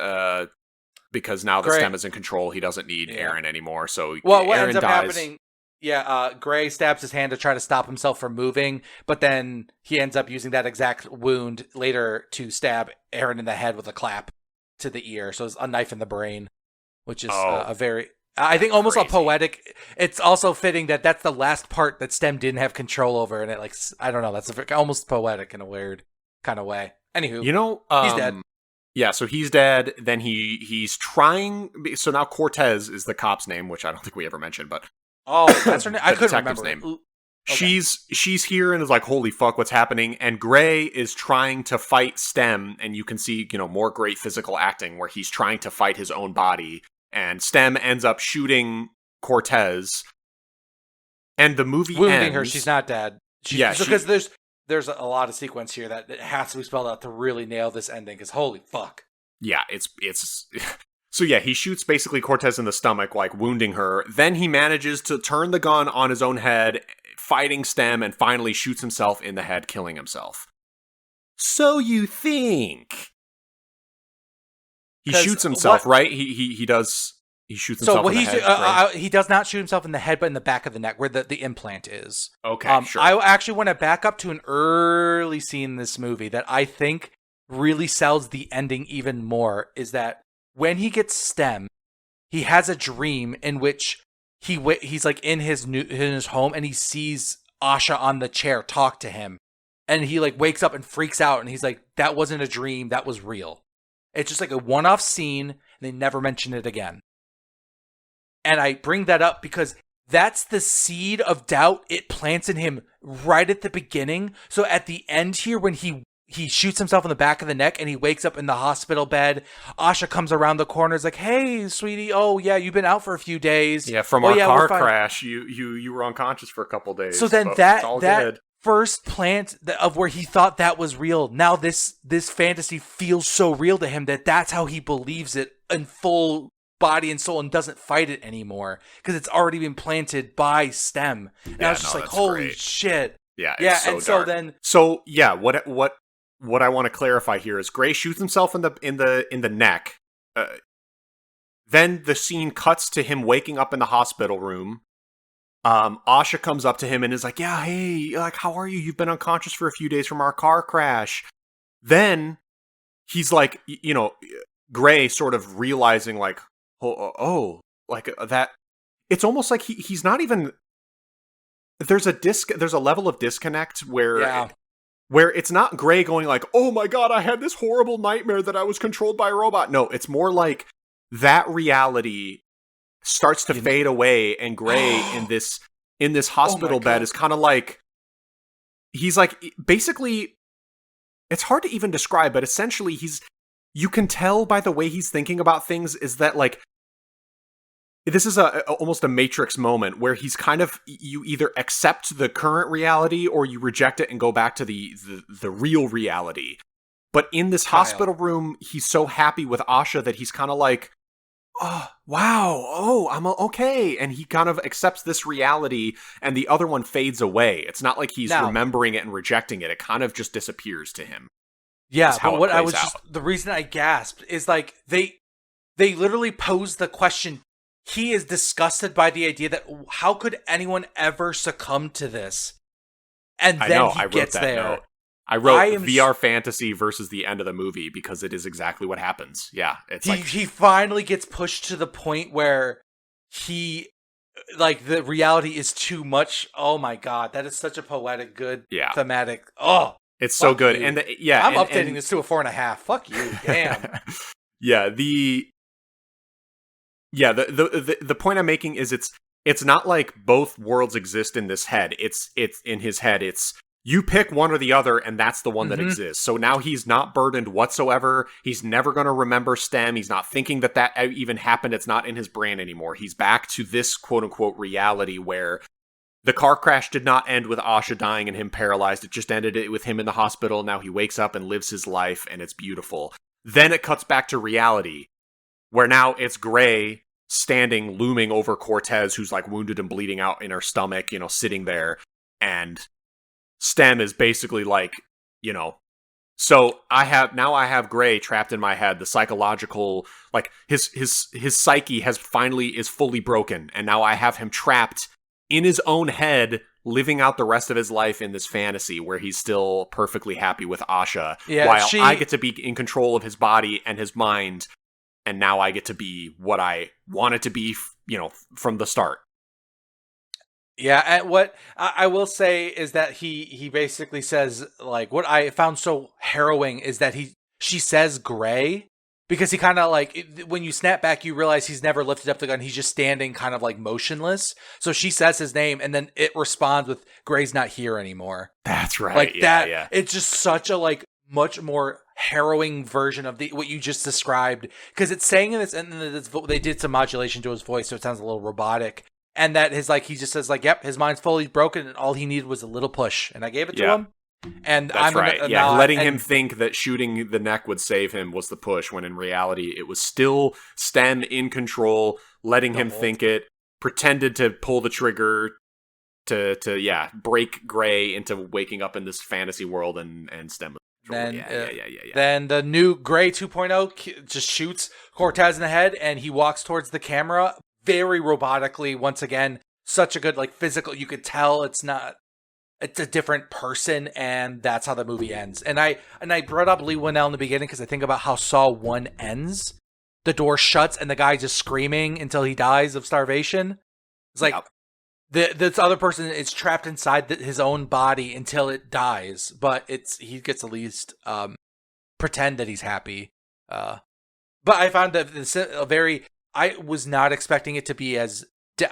because now the STEM is in control. He doesn't need Aaron anymore. So what Aaron ends up dies. Happening? Yeah, Gray stabs his hand to try to stop himself from moving, but then he ends up using that exact wound later to stab Aaron in the head with a clap to the ear. So it's a knife in the brain, which is a very... I think almost a poetic. It's also fitting that that's the last part that STEM didn't have control over, and it, like, I don't know, that's almost poetic in a weird kind of way. Anywho, you know, he's dead. Yeah, so he's dead. Then he's trying. So now Cortez is the cop's name, which I don't think we ever mentioned, but that's her name. I couldn't remember name. Okay. She's here and is like, holy fuck, what's happening? And Gray is trying to fight STEM, and you can see, you know, more great physical acting where he's trying to fight his own body. And STEM ends up shooting Cortez, and the movie wounding ends. her. She's not dead. Because there's a lot of sequence here that it has to be spelled out to really nail this ending. Because holy fuck. Yeah, it's so yeah, he shoots basically Cortez in the stomach, like wounding her. Then he manages to turn the gun on his own head, fighting Stem, and finally shoots himself in the head, killing himself. So you think he shoots himself, right? He does. He shoots himself in the head. Right? He does not shoot himself in the head, but in the back of the neck, where the implant is. Okay, sure. I actually want to back up to an early scene in this movie that I think really sells the ending even more. Is that when he gets Stem, he has a dream in which he's like in his home, and he sees Asha on the chair talk to him, and he like wakes up and freaks out, and he's like, "That wasn't a dream, that was real." It's just like a one-off scene, and they never mention it again. And I bring that up because that's the seed of doubt it plants in him right at the beginning. So at the end here, when he shoots himself in the back of the neck and he wakes up in the hospital bed, Asha comes around the corner, is like, "Hey, sweetie, oh yeah, you've been out for a few days. Yeah, from our car crash, you were unconscious for a couple days." So then that first plant of where he thought that was real, now this fantasy feels so real to him that's how he believes it in full body and soul and doesn't fight it anymore because it's already been planted by Stem. And I was just like, holy shit. Yeah, and so then what I want to clarify here is Gray shoots himself in the neck. Then the scene cuts to him waking up in the hospital room. Asha comes up to him and is like, "Yeah, hey, like, how are you? You've been unconscious for a few days from our car crash." Then he's like, Gray sort of realizing like, like that. It's almost like he's not even. There's a level of disconnect where it's not Gray going like, "Oh my god, I had this horrible nightmare that I was controlled by a robot." No, it's more like that reality starts to fade away, and Gray in this hospital bed is kind of like, he's like, basically, it's hard to even describe, but essentially you can tell by the way he's thinking about things is that like, this is almost a Matrix moment where he's kind of, you either accept the current reality or you reject it and go back to the real reality. But in this hospital room, he's so happy with Asha that he's kind of like, "Oh, wow. Oh, I'm okay." And he kind of accepts this reality and the other one fades away. It's not like he's remembering it and rejecting it. It kind of just disappears to him. Yeah, but what I was the reason I gasped is like they literally pose the question. He is disgusted by the idea that how could anyone ever succumb to this? And then he gets there. Note. I wrote VR fantasy versus the end of the movie because it is exactly what happens. Yeah, it's he finally gets pushed to the point where he, like, the reality is too much. Oh my god, that is such a poetic, good, thematic. Oh, it's so good. You. And I'm updating this to a 4.5. Fuck you, damn. The point I'm making is it's not like both worlds exist in this head. It's in his head. It's you pick one or the other, and that's the one that exists. So now he's not burdened whatsoever. He's never going to remember Stem. He's not thinking that even happened. It's not in his brain anymore. He's back to this quote-unquote reality where the car crash did not end with Asha dying and him paralyzed. It just ended with him in the hospital. Now he wakes up and lives his life, and it's beautiful. Then it cuts back to reality, where now it's Gray standing, looming over Cortez, who's like wounded and bleeding out in her stomach, sitting there, and Stem is basically like, so I have Gray trapped in my head. The psychological, like his psyche is fully broken, and now I have him trapped in his own head, living out the rest of his life in this fantasy where he's still perfectly happy with Asha, while I get to be in control of his body and his mind, and now I get to be what I wanted to be, from the start. Yeah, and what I will say is that he basically says, like, what I found so harrowing is that she says Gray, because he kind of like, when you snap back, you realize he's never lifted up the gun. He's just standing kind of like motionless. So she says his name, and then it responds with, "Gray's not here anymore." That's right. Like it's just such a like much more harrowing version of what you just described, because it's saying in this, and they did some modulation to his voice, so it sounds a little robotic. and that he just says like, yep, his mind's fully broken, and all he needed was a little push, and I gave it to him. And that's right. Letting him think that shooting the neck would save him was the push, when in reality it was still Stem in control, letting him think it, pretended to pull the trigger to break Gray into waking up in this fantasy world, and Stem. Then, then the new Gray 2.0 just shoots Cortez in the head, and he walks towards the camera very robotically. Once again, such a good physical. You could tell it's a different person, and that's how the movie ends. And I brought up Lee Winnell in the beginning because I think about how Saw 1 ends. The door shuts, and the guy just screaming until he dies of starvation. It's like this other person is trapped inside his own body until it dies, but he gets at least pretend that he's happy. But I found that I was not expecting it to be as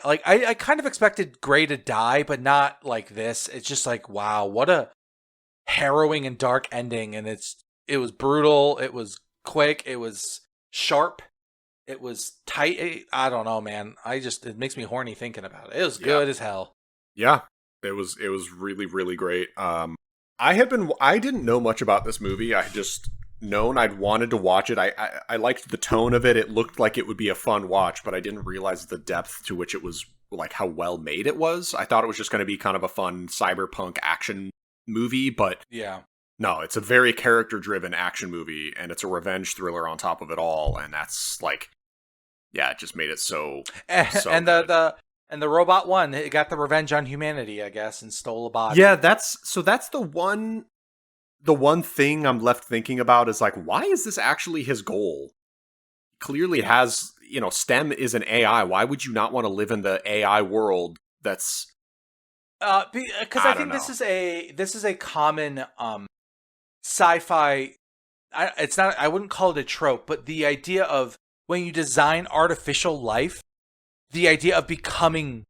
I kind of expected Gray to die, but not like this. It's just like, wow, what a harrowing and dark ending. And it was brutal. It was quick. It was sharp. It was tight. I don't know, man. It makes me horny thinking about it. It was good as hell. Yeah, it was really, really great. I didn't know much about this movie. I had just known I'd wanted to watch it. I liked the tone of it. It looked like it would be a fun watch, but I didn't realize the depth to which it was, like how well made it was. I thought it was just going to be kind of a fun cyberpunk action movie, but no, it's a very character-driven action movie, and it's a revenge thriller on top of it all, and that's it just made it so and good. the robot won. It got the revenge on humanity, I guess, and stole a body. Yeah, that's the one thing I'm left thinking about is why is this actually his goal? Clearly has, STEM is an AI. Why would you not want to live in the AI world? That's because I think this is a common sci-fi. It's not. I wouldn't call it a trope, but the idea of when you design artificial life, the idea of becoming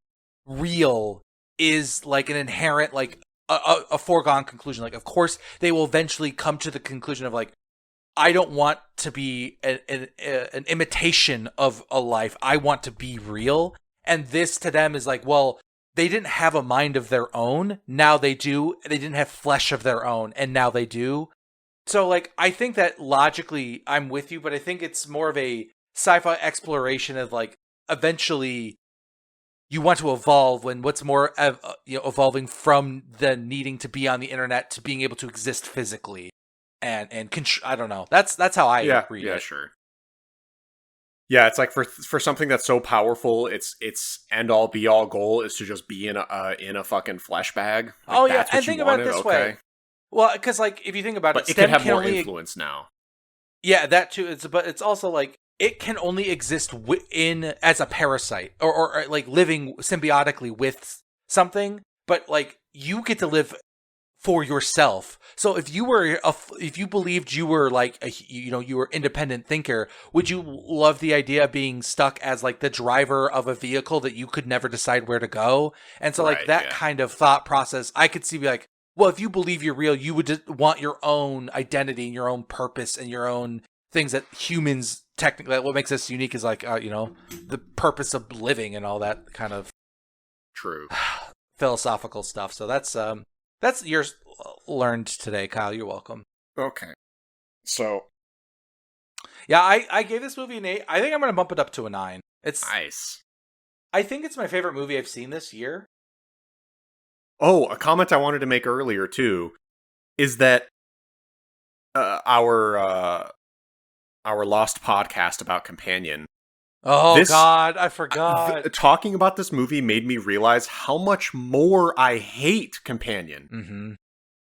real is an inherent a foregone conclusion. Of course, they will eventually come to the conclusion of I don't want to be an imitation of a life. I want to be real. And this to them is well, they didn't have a mind of their own. Now they do. They didn't have flesh of their own, and now they do. So I think that logically I'm with you, but I think it's more of a sci-fi exploration of eventually you want to evolve when what's more evolving from the needing to be on the internet to being able to exist physically and I don't know. That's how I read it. Yeah, sure. Yeah, it's for something that's so powerful, its end all be all goal is to just be in a fucking flesh bag. That's and think about it this way. Well, because if you think about it could have more influence now. Yeah, that too. But it's also it can only exist as a parasite or living symbiotically with something, but you get to live for yourself. So if you believed you were you were independent thinker, would you love the idea of being stuck as the driver of a vehicle that you could never decide where to go? And so kind of thought process, I could see well, if you believe you're real, you would want your own identity and your own purpose and your own things that humans technically, what makes us unique is the purpose of living and all that kind of true philosophical stuff. So that's yours learned today, Kyle. You're welcome. Okay. So yeah, I gave this movie an 8. I think I'm going to bump it up to a 9. It's nice. I think it's my favorite movie I've seen this year. Oh, a comment I wanted to make earlier too is that our lost podcast about Companion. Oh, God, I forgot. Talking about this movie made me realize how much more I hate Companion. Mm-hmm.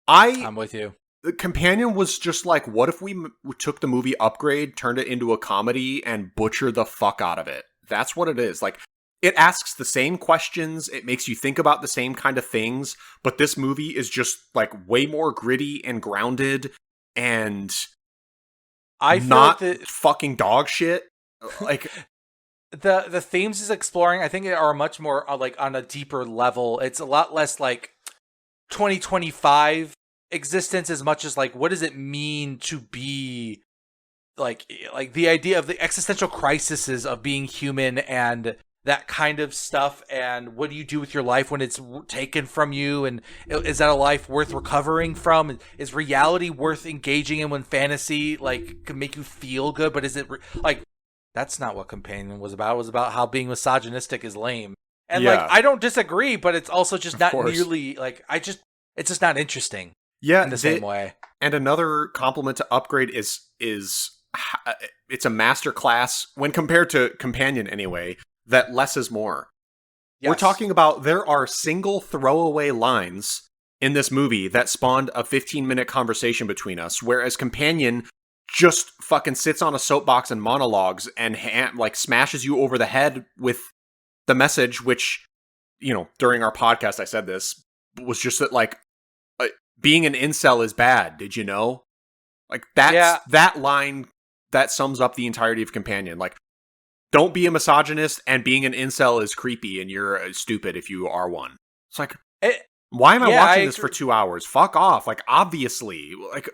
I'm with you. Companion was just what if we took the movie Upgrade, turned it into a comedy, and butchered the fuck out of it? That's what it is. It asks the same questions, it makes you think about the same kind of things, but this movie is just way more gritty and grounded and not fucking dog shit. The themes is exploring, I think, are much more on a deeper level. It's a lot less 2025 existence as much as what does it mean to be the idea of the existential crises of being human and that kind of stuff, and what do you do with your life when it's taken from you, and is that a life worth recovering from? Is reality worth engaging in when fantasy like can make you feel good, but is it like that's not what Companion was about. It was about how being misogynistic is lame. And like I don't disagree, but it's also just not nearly like it's just not interesting. Yeah, in the same way. And another compliment to Upgrade is it's a masterclass when compared to Companion anyway, that less is more. Yes. We're talking about there are single throwaway lines in this movie that spawned a 15-minute conversation between us, whereas Companion just fucking sits on a soapbox and monologues and like smashes you over the head with the message, which, you know, during our podcast I said this, was just that like being an incel is bad. Did you know? Like that line that sums up the entirety of Companion. Like, don't be a misogynist, and being an incel is creepy, and you're stupid if you are one. It's like, why am I watching this for 2 hours? Fuck off! Like, obviously, like,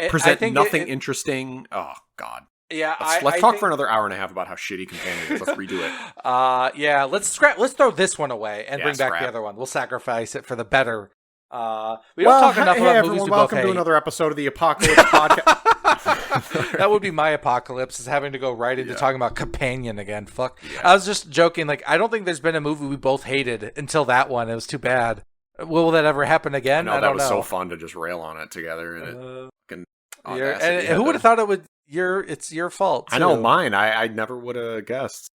present nothing interesting. Oh God. Yeah, let's talk for another hour and a half about how shitty Companion is. Let's redo it. Yeah, let's throw this one away and bring back the other one. We'll sacrifice it for the better. We don't talk enough about movies we welcome both hate. To another episode of the Apocalypse Podcast. That would be my apocalypse, is having to go right into talking about Companion again. Fuck. Yeah. I was just joking. Like, I don't think there's been a movie we both hated until that one. It was too bad. Will that ever happen again? I don't know. That was so fun to just rail on it together. And who would have thought it would? It's your fault. Too. I know, mine. I never would have guessed.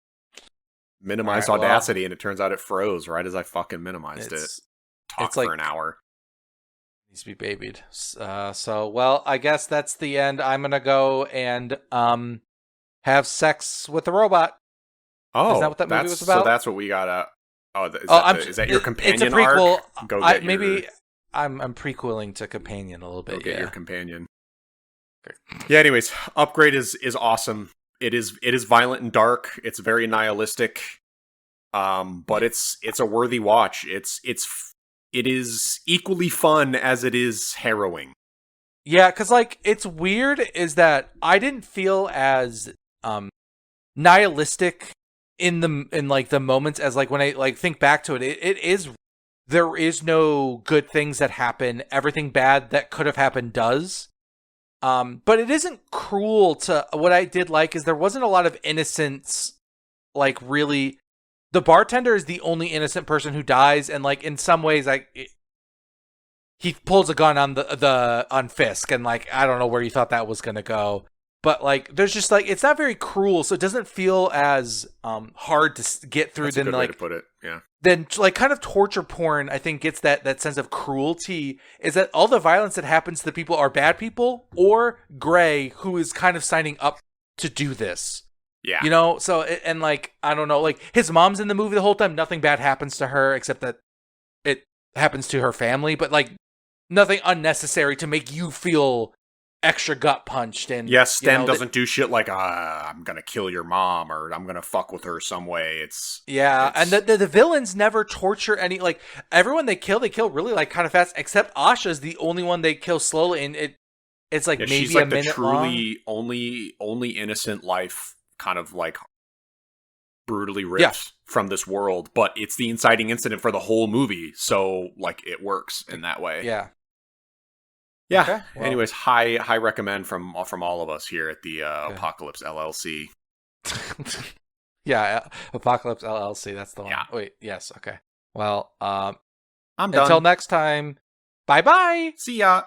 Minimized Audacity, and it turns out it froze right as I fucking minimized it. Talked for an hour. Needs to be babied. So, I guess that's the end. I'm gonna go and have sex with a robot. Oh, is that what that movie was about? So that's what we got. Is that your Companion? It's a prequel. Arc? Go get I'm prequeling to Companion a little bit. Go get your Companion. Yeah. Anyways, Upgrade is awesome. It is violent and dark. It's very nihilistic. But it's a worthy watch. It is equally fun as it is harrowing. Yeah, because like it's weird is that I didn't feel as nihilistic in the moments as like when I like think back to it. There is no good things that happen. Everything bad that could have happened does. But it isn't cruel to what I did like is there wasn't a lot of innocence. Like really. The bartender is the only innocent person who dies, and like in some ways, he pulls a gun on Fisk, and like I don't know where you thought that was gonna go, but like there's just like it's not very cruel, so it doesn't feel as hard to get through. That's than a good like way to put it, yeah. Then like kind of torture porn, I think gets that sense of cruelty. Is that all the violence that happens to the people are bad people, or Gray, who is kind of signing up to do this. Yeah. You know, so, and like, I don't know, like, his mom's in the movie the whole time. Nothing bad happens to her except that it happens to her family, but like, nothing unnecessary to make you feel extra gut punched. And yeah, Sten doesn't do shit like, I'm gonna kill your mom or I'm gonna fuck with her some way. And the villains never torture any, like, everyone they kill really like kind of fast, except Asha's the only one they kill slowly, and it's like maybe she's like a minute long. She's like the truly only innocent life. Kind of like brutally ripped from this world, but it's the inciting incident for the whole movie, so like it works in that way. Yeah. Okay, well. Anyways, high recommend from all of us here at the Apocalypse LLC. Yeah, Apocalypse LLC. That's the one. Yeah. Wait. Yes. Okay. Well, I'm done. Until next time. Bye bye. See ya.